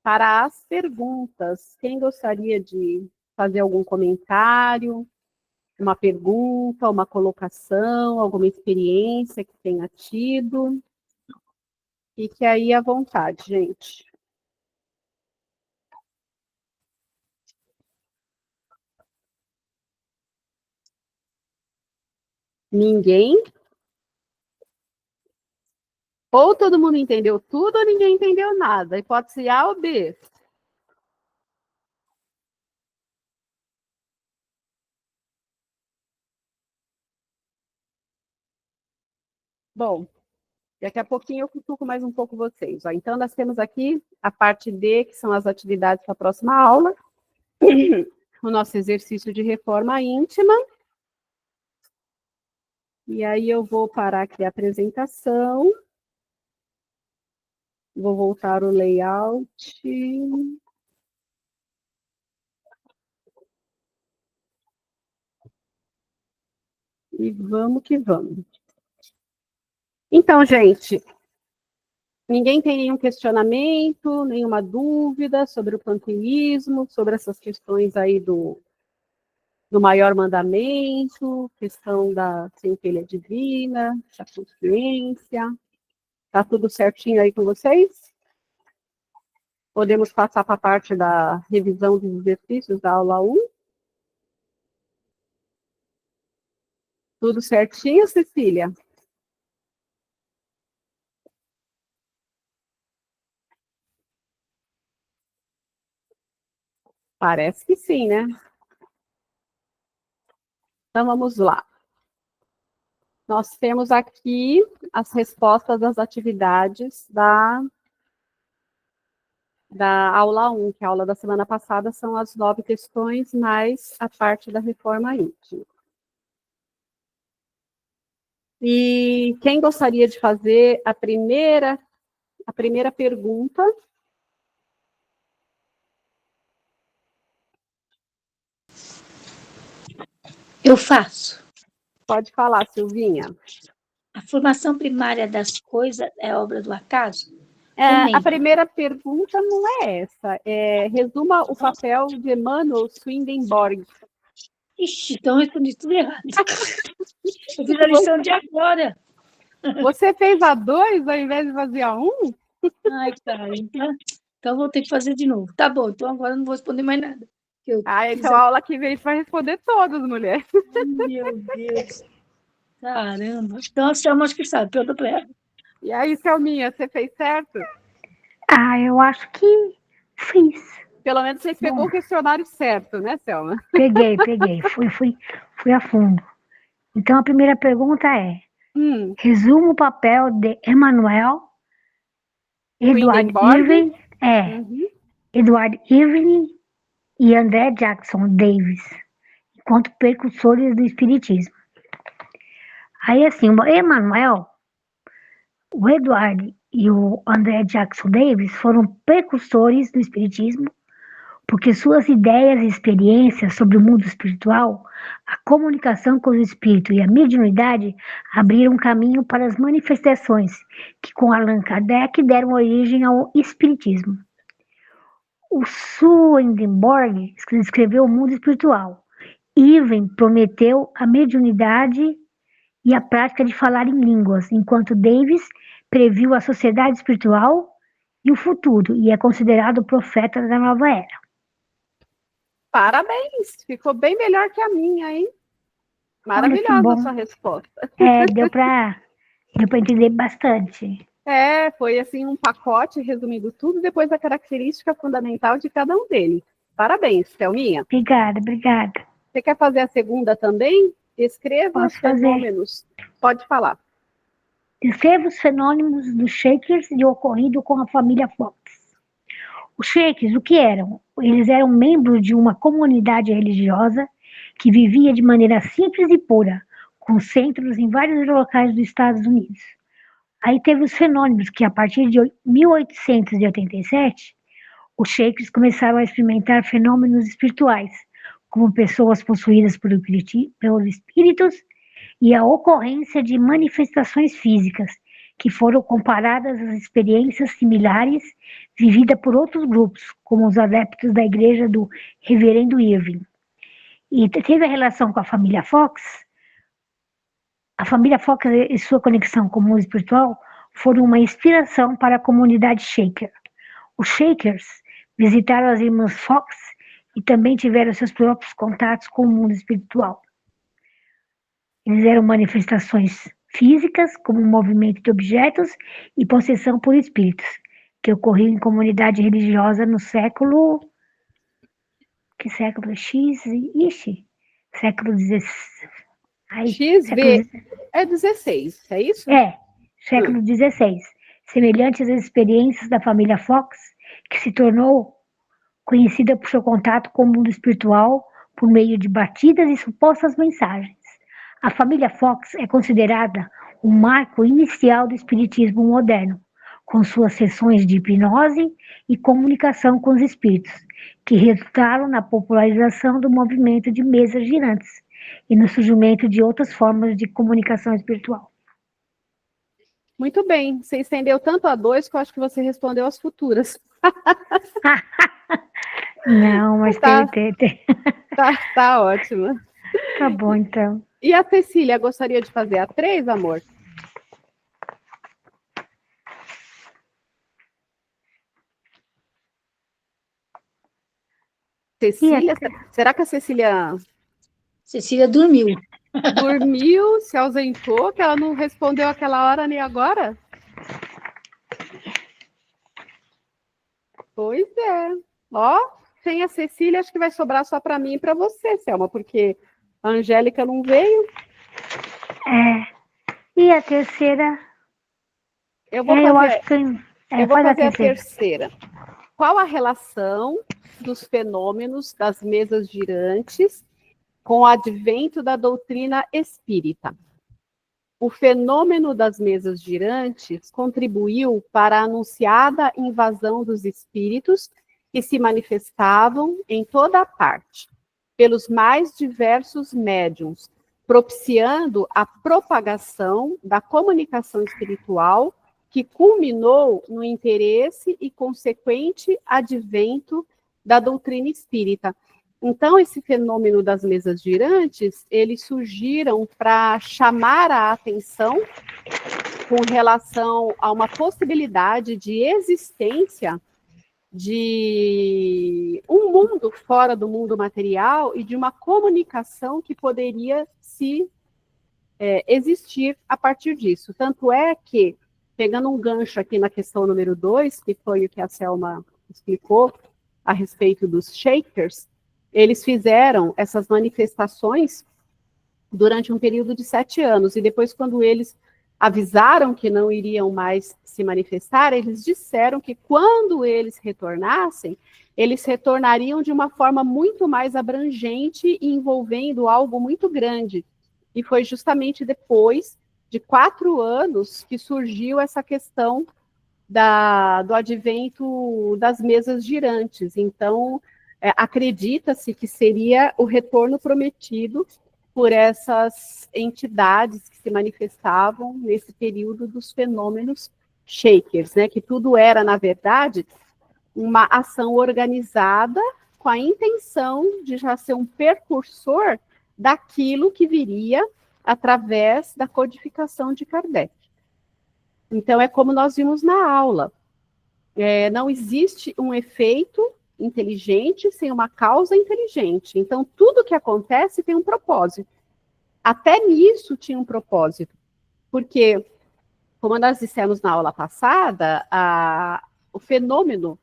para as perguntas. Quem gostaria de fazer algum comentário, uma pergunta, uma colocação, alguma experiência que tenha tido? Fique aí à vontade, gente. Ninguém? Ou todo mundo entendeu tudo ou ninguém entendeu nada. Hipótese A ou B? Bom, daqui a pouquinho eu cutuco mais um pouco vocês. Ó. Então, nós temos aqui a parte D, que são as atividades para a próxima aula. O nosso exercício de reforma íntima. E aí eu vou parar aqui a apresentação. Vou voltar o layout. E vamos que vamos. Então, gente, ninguém tem nenhum questionamento, nenhuma dúvida sobre o panteísmo, sobre essas questões aí do maior mandamento, questão da centelha divina, da consciência. Tá tudo certinho aí com vocês? Podemos passar para a parte da revisão dos exercícios da aula 1? Tudo certinho, Cecília? Parece que sim, né? Então, vamos lá. Nós temos aqui as respostas das atividades da aula 1, que a aula da semana passada são as 9 questões, mais a parte da reforma íntima. E quem gostaria de fazer a primeira pergunta? Eu faço. Pode falar, Silvinha. A formação primária das coisas é obra do acaso? A primeira pergunta não é essa. Resuma o papel de Emanuel Swedenborg. Ixi, então eu respondi tudo errado. Eu fiz a lição de agora. Você fez a 2 ao invés de fazer a 1? Ai, cara, então vou ter que fazer de novo. Tá bom, então agora eu não vou responder mais nada. Então a aula que vem você vai responder todas, mulher. Meu Deus. Caramba. Então a Selma acho que sabe, pergunta pra ela. E aí, Selminha, você fez certo? Eu acho que fiz. Pelo menos você pegou o questionário certo, né, Selma? Peguei. Fui a fundo. Então a primeira pergunta é: resumo o papel de Emmanuel Edward Irving, Edward Irving e André Jackson Davis, enquanto precursores do Espiritismo. Aí assim, o Emmanuel, o Edward e o André Jackson Davis foram precursores do Espiritismo porque suas ideias e experiências sobre o mundo espiritual, a comunicação com o espírito e a mediunidade abriram caminho para as manifestações que, com Allan Kardec, deram origem ao espiritismo. O Swedenborg escreveu o mundo espiritual. Irving prometeu a mediunidade e a prática de falar em línguas, enquanto Davis previu a sociedade espiritual e o futuro, e é considerado o profeta da nova era. Parabéns, ficou bem melhor que a minha, hein? Maravilhosa a sua resposta. Deu para entender bastante. Foi assim um pacote resumindo tudo, depois a característica fundamental de cada um deles. Parabéns, Selminha. Obrigada. Você quer fazer a segunda também? Escreva os fenômenos. Pode falar. Descreva os fenômenos dos Shakers e o ocorrido com a família Fox. Os Shakers, o que eram? Eles eram membros de uma comunidade religiosa que vivia de maneira simples e pura, com centros em vários locais dos Estados Unidos. Aí teve os fenômenos que, a partir de 1887, os Shakers começaram a experimentar fenômenos espirituais, como pessoas possuídas por espíritos e a ocorrência de manifestações físicas, que foram comparadas às experiências similares vividas por outros grupos, como os adeptos da igreja do Reverendo Irving. E teve a relação com a família Fox. A família Fox e sua conexão com o mundo espiritual foram uma inspiração para a comunidade Shaker. Os Shakers visitaram as irmãs Fox e também tiveram seus próprios contatos com o mundo espiritual. Eles eram manifestações físicas, como movimento de objetos e possessão por espíritos, que ocorriam em comunidade religiosa no século... Que século? Século XVI. É 16, é isso? Século XVI. Semelhantes às experiências da família Fox, que se tornou conhecida por seu contato com o mundo espiritual por meio de batidas e supostas mensagens. A família Fox é considerada o marco inicial do espiritismo moderno, com suas sessões de hipnose e comunicação com os espíritos, que resultaram na popularização do movimento de mesas girantes e no surgimento de outras formas de comunicação espiritual. Muito bem, você estendeu tanto a 2 que eu acho que você respondeu as futuras. Não, mas Tá, tem. tá ótimo. Tá bom, então. E a Cecília gostaria de fazer a 3, amor? E a Cecília, será que a Cecília Cecília dormiu. dormiu, se ausentou, que ela não respondeu aquela hora nem agora? Pois é. Ó, sem a Cecília, acho que vai sobrar só para mim e para você, Selma, porque a Angélica não veio. E a terceira, Eu vou eu acho fazer, que eu vou faz a fazer a terceira. terceira. Qual a relação dos fenômenos das mesas girantes com o advento da doutrina espírita? O fenômeno das mesas girantes contribuiu para a anunciada invasão dos espíritos que se manifestavam em toda a parte, pelos mais diversos médiums, propiciando a propagação da comunicação espiritual que culminou no interesse e consequente advento da doutrina espírita. Então, esse fenômeno das mesas girantes, eles surgiram para chamar a atenção com relação a uma possibilidade de existência de um mundo fora do mundo material e de uma comunicação que poderia se existir a partir disso. Tanto é que, pegando um gancho aqui na questão número 2, que foi o que a Selma explicou a respeito dos Shakers, eles fizeram essas manifestações durante um período de 7 anos, e depois, quando eles avisaram que não iriam mais se manifestar, eles disseram que quando eles retornassem, eles retornariam de uma forma muito mais abrangente e envolvendo algo muito grande. E foi justamente depois de 4 anos que surgiu essa questão do advento das mesas girantes. Então, acredita-se que seria o retorno prometido por essas entidades que se manifestavam nesse período dos fenômenos Shakers, né? Que tudo era, na verdade, uma ação organizada com a intenção de já ser um precursor daquilo que viria através da codificação de Kardec. Então, é como nós vimos na aula. Não existe um efeito inteligente sem uma causa inteligente. Então, tudo que acontece tem um propósito. Até nisso tinha um propósito. Porque, como nós dissemos na aula passada, o fenômeno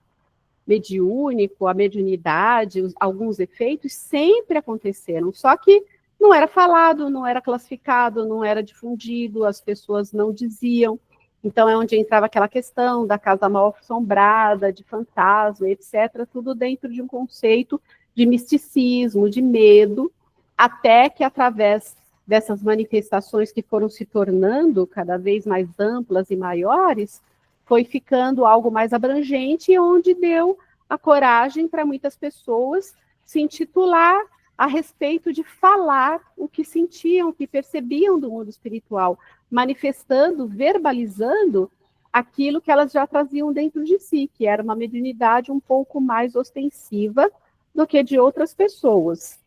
mediúnico, a mediunidade, alguns efeitos sempre aconteceram. Só que não era falado, não era classificado, não era difundido, as pessoas não diziam. Então, é onde entrava aquela questão da casa mal assombrada, de fantasma, etc., tudo dentro de um conceito de misticismo, de medo, até que, através dessas manifestações que foram se tornando cada vez mais amplas e maiores, foi ficando algo mais abrangente, onde deu a coragem para muitas pessoas se intitular a respeito de falar o que sentiam, o que percebiam do mundo espiritual, manifestando, verbalizando aquilo que elas já traziam dentro de si, que era uma mediunidade um pouco mais ostensiva do que de outras pessoas.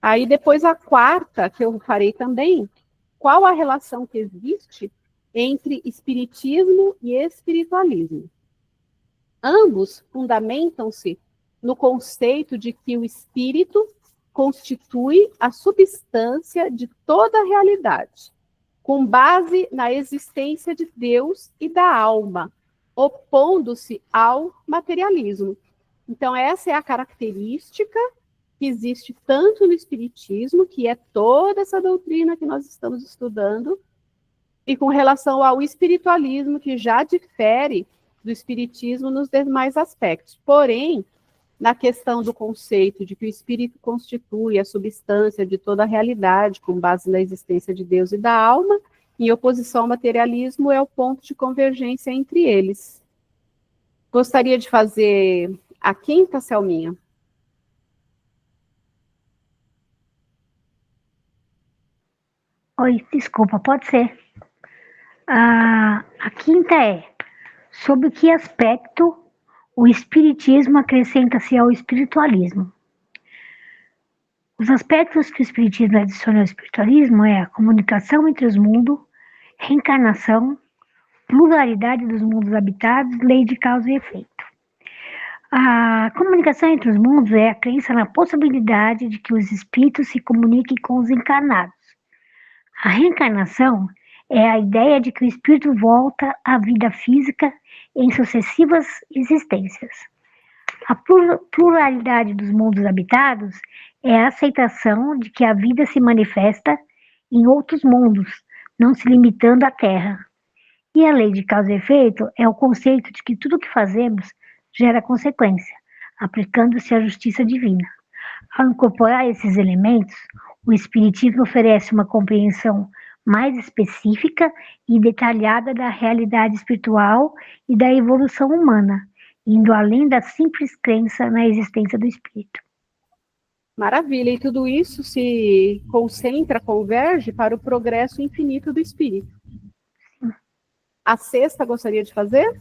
Aí depois a quarta, que eu farei também, qual a relação que existe entre espiritismo e espiritualismo? Ambos fundamentam-se no conceito de que o espírito constitui a substância de toda a realidade, com base na existência de Deus e da alma, opondo-se ao materialismo. Então, essa é a característica que existe tanto no Espiritismo, que é toda essa doutrina que nós estamos estudando, e com relação ao espiritualismo, que já difere do Espiritismo nos demais aspectos. Porém, na questão do conceito de que o espírito constitui a substância de toda a realidade, com base na existência de Deus e da alma, em oposição ao materialismo, é o ponto de convergência entre eles. Gostaria de fazer a quinta, Selminha? Oi, desculpa, pode ser. A quinta é: sob que aspecto O espiritismo acrescenta-se ao espiritualismo. Os aspectos que o espiritismo adiciona ao espiritualismo é a comunicação entre os mundos, reencarnação, pluralidade dos mundos habitados, lei de causa e efeito. A comunicação entre os mundos é a crença na possibilidade de que os espíritos se comuniquem com os encarnados. A reencarnação é a ideia de que o espírito volta à vida física em sucessivas existências. A pluralidade dos mundos habitados é a aceitação de que a vida se manifesta em outros mundos, não se limitando à Terra. E a lei de causa e efeito é o conceito de que tudo o que fazemos gera consequência, aplicando-se à justiça divina. Ao incorporar esses elementos, o Espiritismo oferece uma compreensão mais específica e detalhada da realidade espiritual e da evolução humana, indo além da simples crença na existência do espírito. Maravilha, e tudo isso se concentra, converge para o progresso infinito do espírito. A sexta gostaria de fazer?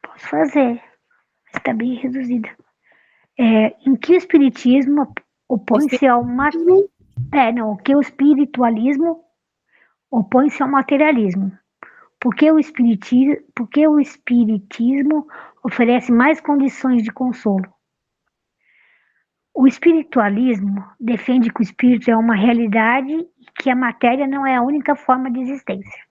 Posso fazer, mas está bem reduzida. Em que o espiritismo opõe-se ao que o espiritualismo opõe-se ao materialismo? Porque o espiritismo oferece mais condições de consolo. O espiritualismo defende que o espírito é uma realidade e que a matéria não é a única forma de existência,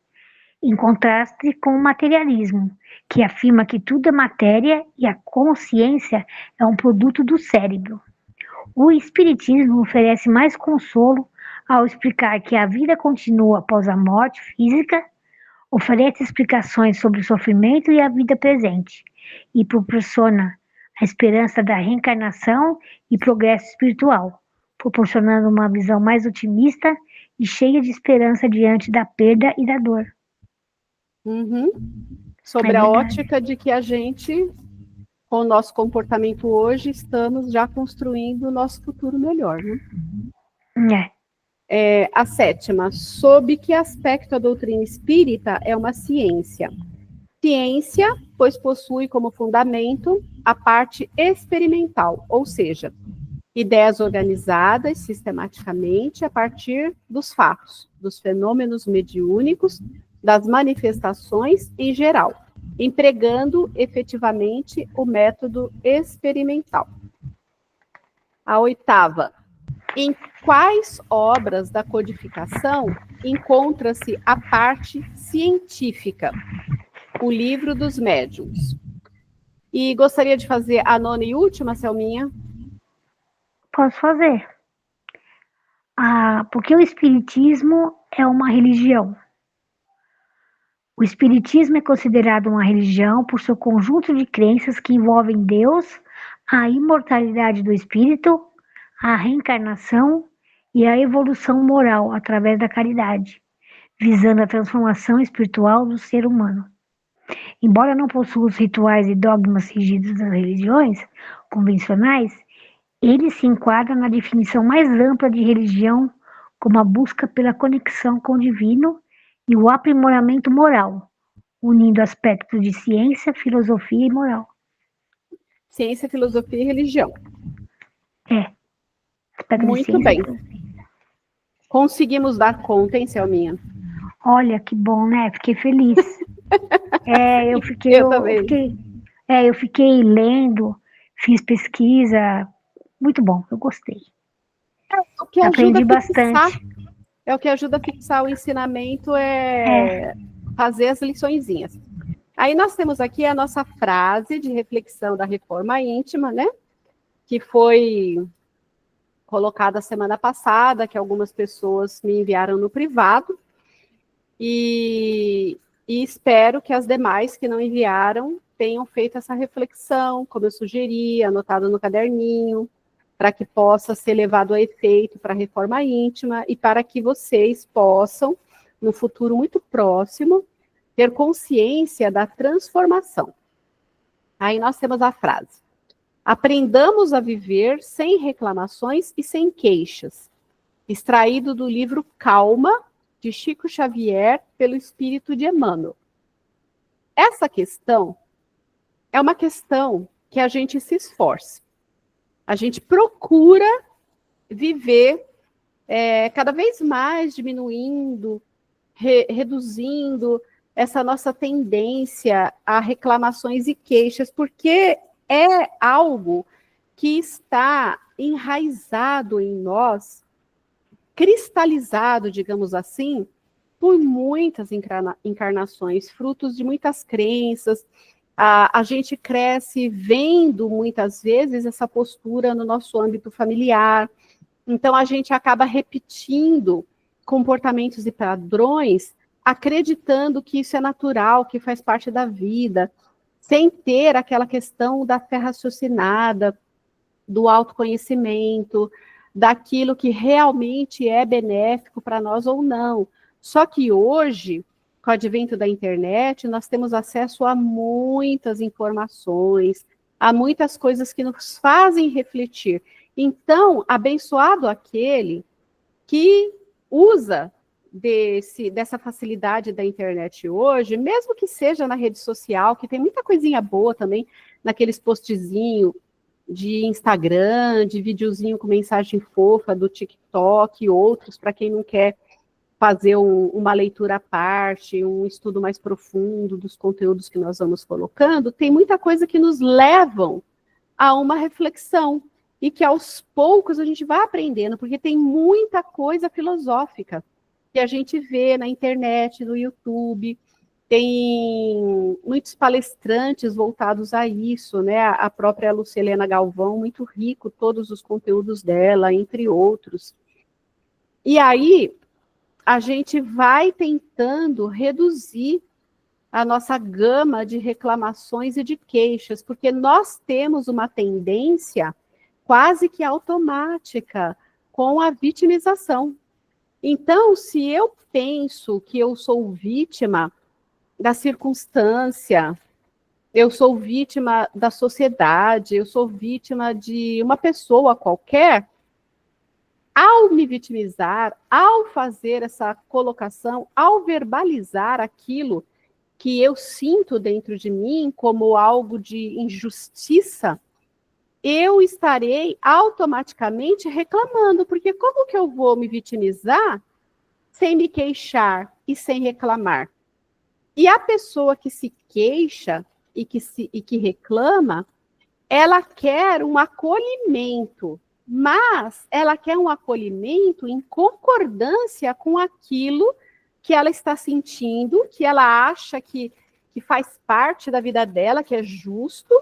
em contraste com o materialismo, que afirma que tudo é matéria e a consciência é um produto do cérebro. O espiritismo oferece mais consolo ao explicar que a vida continua após a morte física, oferece explicações sobre o sofrimento e a vida presente, e proporciona a esperança da reencarnação e progresso espiritual, proporcionando uma visão mais otimista e cheia de esperança diante da perda e da dor. Sobre a ótica de que a gente, com o nosso comportamento hoje, estamos já construindo o nosso futuro melhor, né? A sétima, sob que aspecto a doutrina espírita é uma ciência? Ciência, pois possui como fundamento a parte experimental, ou seja, ideias organizadas sistematicamente a partir dos fatos, dos fenômenos mediúnicos, das manifestações em geral, empregando efetivamente o método experimental. A oitava, em quais obras da codificação encontra-se a parte científica? O livro dos médiuns. E gostaria de fazer a nona e última, Selminha? Posso fazer. Porque o espiritismo é uma religião. O espiritismo é considerado uma religião por seu conjunto de crenças que envolvem Deus, a imortalidade do espírito, a reencarnação e a evolução moral através da caridade, visando a transformação espiritual do ser humano. Embora não possua os rituais e dogmas rígidos das religiões convencionais, ele se enquadra na definição mais ampla de religião como a busca pela conexão com o divino e o aprimoramento moral, unindo aspectos de ciência, filosofia e moral. Ciência, filosofia e religião. Muito bem. Conseguimos dar conta, hein, Selminha? Olha, que bom, né? Fiquei feliz. Eu fiquei lendo, fiz pesquisa, muito bom, eu gostei. Aprendi bastante. O que ajuda a fixar o ensinamento fazer as liçõezinhas. Aí nós temos aqui a nossa frase de reflexão da reforma íntima, né? Que foi colocada semana passada, que algumas pessoas me enviaram no privado. E espero que as demais que não enviaram tenham feito essa reflexão, como eu sugeri, anotado no caderninho, para que possa ser levado a efeito para a reforma íntima e para que vocês possam, no futuro muito próximo, ter consciência da transformação. Aí nós temos a frase: aprendamos a viver sem reclamações e sem queixas, extraído do livro Calma, de Chico Xavier, pelo espírito de Emmanuel. Essa questão, é uma questão que a gente se esforce. A gente procura viver cada vez mais diminuindo, reduzindo essa nossa tendência a reclamações e queixas, porque é algo que está enraizado em nós, cristalizado, digamos assim, por muitas encarnações, frutos de muitas crenças. A gente cresce vendo, muitas vezes, essa postura no nosso âmbito familiar. Então, a gente acaba repetindo comportamentos e padrões, acreditando que isso é natural, que faz parte da vida, sem ter aquela questão da fé raciocinada, do autoconhecimento, daquilo que realmente é benéfico para nós ou não. Só que hoje, com o advento da internet, nós temos acesso a muitas informações, a muitas coisas que nos fazem refletir. Então, abençoado aquele que usa dessa facilidade da internet hoje, mesmo que seja na rede social, que tem muita coisinha boa também, naqueles postzinhos de Instagram, de videozinho com mensagem fofa do TikTok, outros, para quem não quer fazer uma leitura à parte, um estudo mais profundo dos conteúdos que nós vamos colocando, tem muita coisa que nos levam a uma reflexão, e que aos poucos a gente vai aprendendo, porque tem muita coisa filosófica que a gente vê na internet, no YouTube, tem muitos palestrantes voltados a isso, né? A própria Lucilena Galvão, muito rico, todos os conteúdos dela, entre outros. E aí, a gente vai tentando reduzir a nossa gama de reclamações e de queixas, porque nós temos uma tendência quase que automática com a vitimização. Então, se eu penso que eu sou vítima da circunstância, eu sou vítima da sociedade, eu sou vítima de uma pessoa qualquer, ao me vitimizar, ao fazer essa colocação, ao verbalizar aquilo que eu sinto dentro de mim como algo de injustiça, eu estarei automaticamente reclamando, porque como que eu vou me vitimizar sem me queixar e sem reclamar? E a pessoa que se queixa e que reclama, ela quer um acolhimento, mas ela quer um acolhimento em concordância com aquilo que ela está sentindo, que ela acha que faz parte da vida dela, que é justo,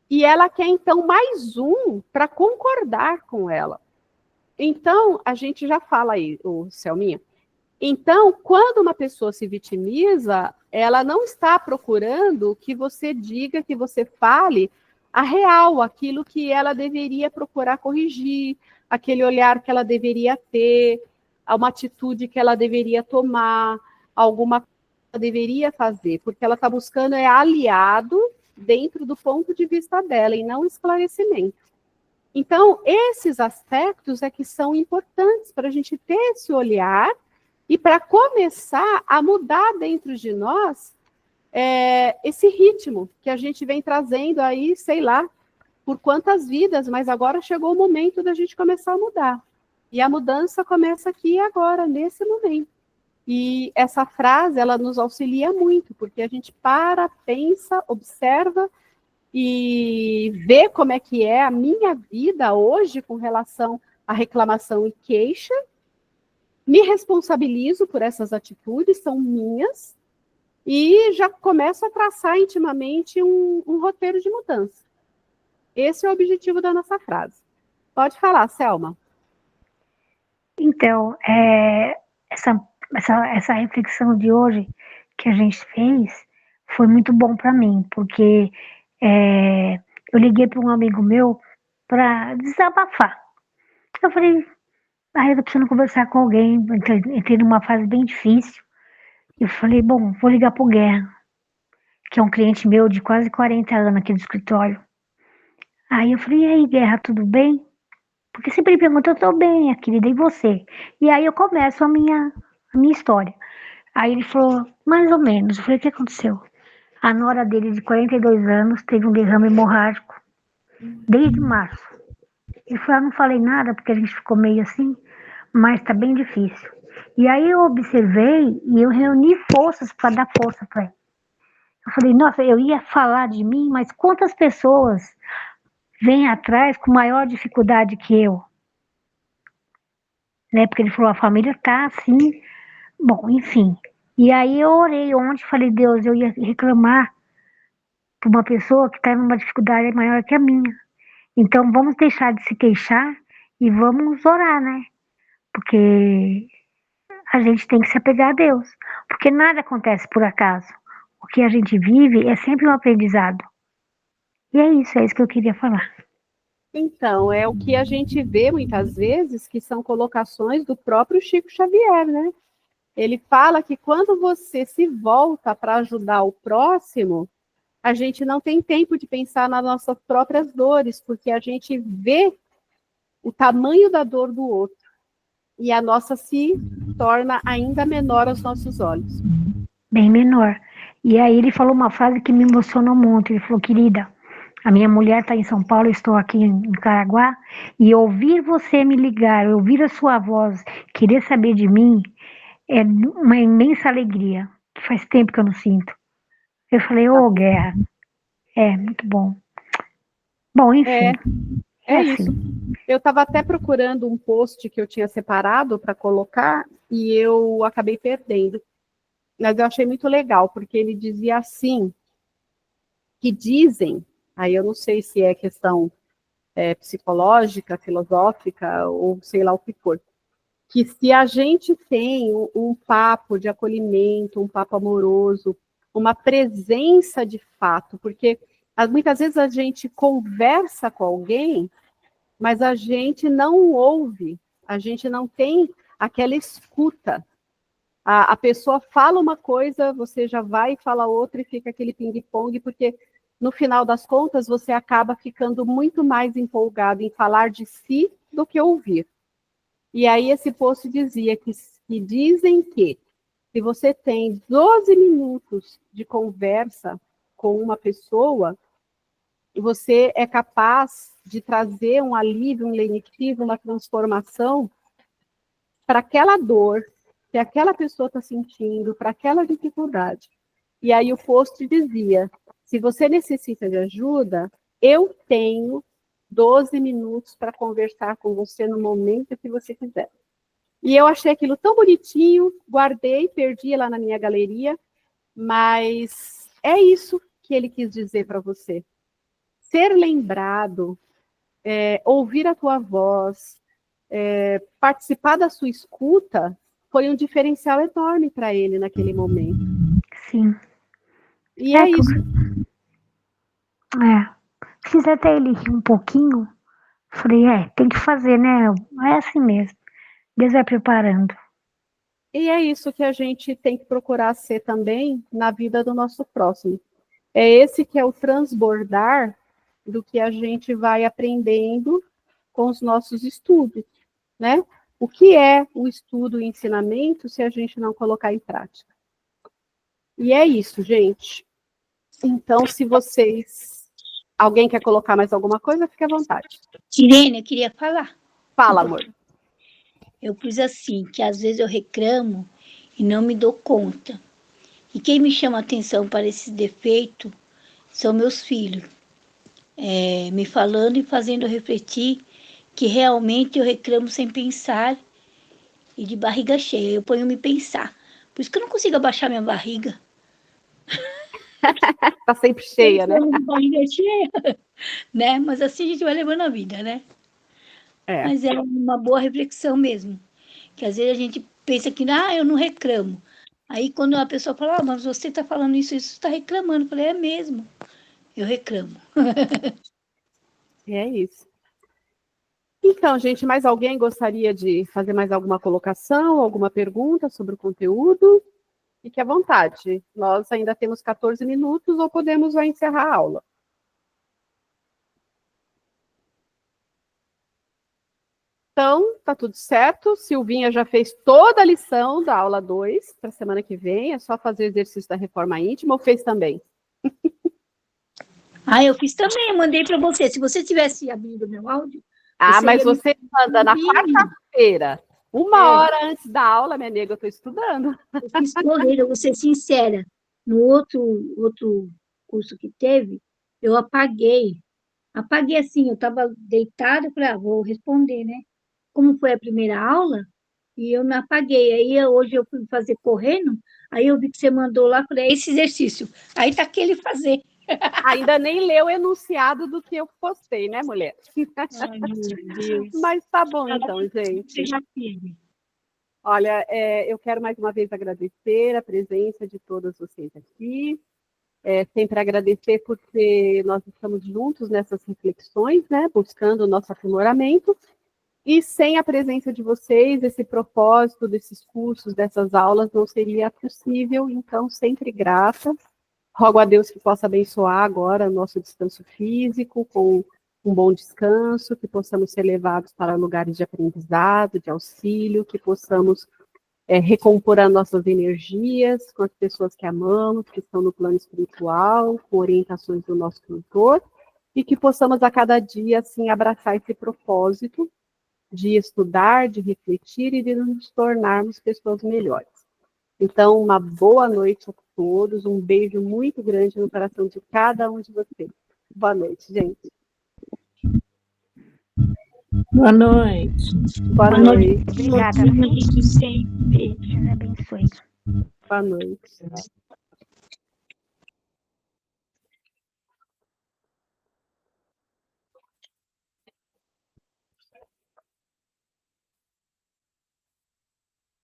e ela quer, então, mais um para concordar com ela. Então, a gente já fala aí, o Selminha. Então, quando uma pessoa se vitimiza, ela não está procurando que você diga, que você fale a real, aquilo que ela deveria procurar corrigir, aquele olhar que ela deveria ter, uma atitude que ela deveria tomar, alguma coisa que ela deveria fazer, porque ela está buscando aliado dentro do ponto de vista dela e não esclarecimento. Então, esses aspectos é que são importantes para a gente ter esse olhar e para começar a mudar dentro de nós esse ritmo que a gente vem trazendo aí, sei lá, por quantas vidas, mas agora chegou o momento da gente começar a mudar. E a mudança começa aqui e agora, nesse momento. E essa frase, ela nos auxilia muito, porque a gente para, pensa, observa e vê como é que é a minha vida hoje com relação à reclamação e queixa, me responsabilizo por essas atitudes, são minhas, e já começo a traçar intimamente um roteiro de mudança. Esse é o objetivo da nossa frase. Pode falar, Selma. Então, essa reflexão de hoje que a gente fez foi muito bom para mim, porque eu liguei para um amigo meu para desabafar. Eu falei, eu tô precisando conversar com alguém, entrei numa fase bem difícil. Eu falei, bom, vou ligar pro Guerra, que é um cliente meu de quase 40 anos aqui do escritório. Aí eu falei, e aí, Guerra, tudo bem? Porque sempre ele pergunta, eu tô bem, querida, e você? E aí eu começo a minha história. Aí ele falou, mais ou menos. Eu falei, o que aconteceu? A nora dele, de 42 anos, teve um derrame hemorrágico desde março. Ele falou, não falei nada, porque a gente ficou meio assim, mas tá bem difícil. E aí eu observei e eu reuni forças para dar força para ele. Eu falei, nossa, eu ia falar de mim, mas quantas pessoas vêm atrás com maior dificuldade que eu? Né? Porque ele falou, a família tá assim. Bom, enfim. E aí eu orei ontem, falei, Deus, eu ia reclamar para uma pessoa que está numa dificuldade maior que a minha. Então vamos deixar de se queixar e vamos orar, né? Porque a gente tem que se apegar a Deus. Porque nada acontece por acaso. O que a gente vive é sempre um aprendizado. E é isso que eu queria falar. Então, é o que a gente vê muitas vezes, que são colocações do próprio Chico Xavier, né? Ele fala que quando você se volta para ajudar o próximo, a gente não tem tempo de pensar nas nossas próprias dores, porque a gente vê o tamanho da dor do outro e a nossa se torna ainda menor aos nossos olhos. Bem menor. E aí ele falou uma frase que me emocionou muito. Ele falou, querida, a minha mulher está em São Paulo, eu estou aqui em Caraguá, e ouvir você me ligar, ouvir a sua voz, querer saber de mim, é uma imensa alegria, que faz tempo que eu não sinto. Eu falei, ô, Guerra, muito bom. Bom, enfim, É assim. isso. Eu estava até procurando um post que eu tinha separado para colocar e eu acabei perdendo. Mas eu achei muito legal, porque ele dizia assim, que dizem, aí eu não sei se é questão psicológica, filosófica, ou sei lá o que for, que se a gente tem um papo de acolhimento, um papo amoroso, uma presença de fato, porque muitas vezes a gente conversa com alguém, mas a gente não ouve, a gente não tem aquela escuta. A pessoa fala uma coisa, você já vai e fala outra e fica aquele ping-pong, porque no final das contas você acaba ficando muito mais empolgado em falar de si do que ouvir. E aí esse post dizia que dizem que se você tem 12 minutos de conversa com uma pessoa, você é capaz de trazer um alívio, um lenitivo, uma transformação para aquela dor que aquela pessoa está sentindo, para aquela dificuldade. E aí o post dizia, se você necessita de ajuda, eu tenho 12 minutos para conversar com você no momento que você quiser. E eu achei aquilo tão bonitinho, guardei, perdi lá na minha galeria, mas é isso que ele quis dizer para você. Ser lembrado, ouvir a tua voz, participar da sua escuta, foi um diferencial enorme para ele naquele momento. Sim. E é isso. Fiz até ele rir um pouquinho. Falei, tem que fazer, né? É assim mesmo. Deus vai preparando. E é isso que a gente tem que procurar ser também na vida do nosso próximo. É esse que é o transbordar do que a gente vai aprendendo com os nossos estudos, né? O que é o estudo e o ensinamento se a gente não colocar em prática? E é isso, gente. Então, se vocês... Alguém quer colocar mais alguma coisa, fique à vontade. Irene, eu queria falar. Fala, amor. Eu pus assim, que às vezes eu reclamo e não me dou conta. E quem me chama atenção para esse defeito são meus filhos, me falando e fazendo eu refletir que realmente eu reclamo sem pensar e de barriga cheia. Eu ponho me pensar. Por isso que eu não consigo abaixar minha barriga. Tá sempre cheia, né? Barriga cheia, né? Mas assim a gente vai levando a vida, né? Mas é uma boa reflexão mesmo. Que às vezes a gente pensa que, eu não reclamo. Aí quando a pessoa fala, mas você está falando isso está reclamando. Eu falei, é mesmo, eu reclamo. É isso. Então, gente, mais alguém gostaria de fazer mais alguma colocação, alguma pergunta sobre o conteúdo? Fique à vontade. Nós ainda temos 14 minutos ou podemos já encerrar a aula. Então, tá tudo certo. Silvinha já fez toda a lição da aula 2 para a semana que vem. É só fazer o exercício da reforma íntima ou fez também? Ah, eu fiz também, eu mandei para você. Se você tivesse abrido meu áudio, Ah, você mas ia me você manda na ouvir. quarta-feira, uma É. hora antes da aula, minha nega, eu estou estudando. Eu fiz correr, eu vou ser sincera. No outro curso que teve, eu apaguei. Apaguei assim, eu estava deitada, eu falei, vou responder, né? Como foi a primeira aula, e eu me apaguei. Aí hoje eu fui fazer correndo, aí eu vi que você mandou lá, falei, é esse exercício. Aí tá aquele fazer. Ainda nem leu o enunciado do que eu postei, né, mulher? Ai, meu Deus. Mas tá bom então, Você gente. já teve. Olha, eu quero mais uma vez agradecer a presença de todas vocês aqui. Sempre agradecer porque nós estamos juntos nessas reflexões, né, buscando o nosso aprimoramento. E sem a presença de vocês, esse propósito desses cursos, dessas aulas, não seria possível. Então, sempre grata. Rogo a Deus que possa abençoar agora o nosso descanso físico, com um bom descanso, que possamos ser levados para lugares de aprendizado, de auxílio, que possamos recompor as nossas energias com as pessoas que amamos, que estão no plano espiritual, com orientações do nosso mentor, e que possamos a cada dia, assim, abraçar esse propósito de estudar, de refletir e de nos tornarmos pessoas melhores. Então, uma boa noite a todos, um beijo muito grande no coração de cada um de vocês. Boa noite, gente. Boa noite. Boa noite. Obrigada. Deus sempre. Deus abençoe. Boa noite.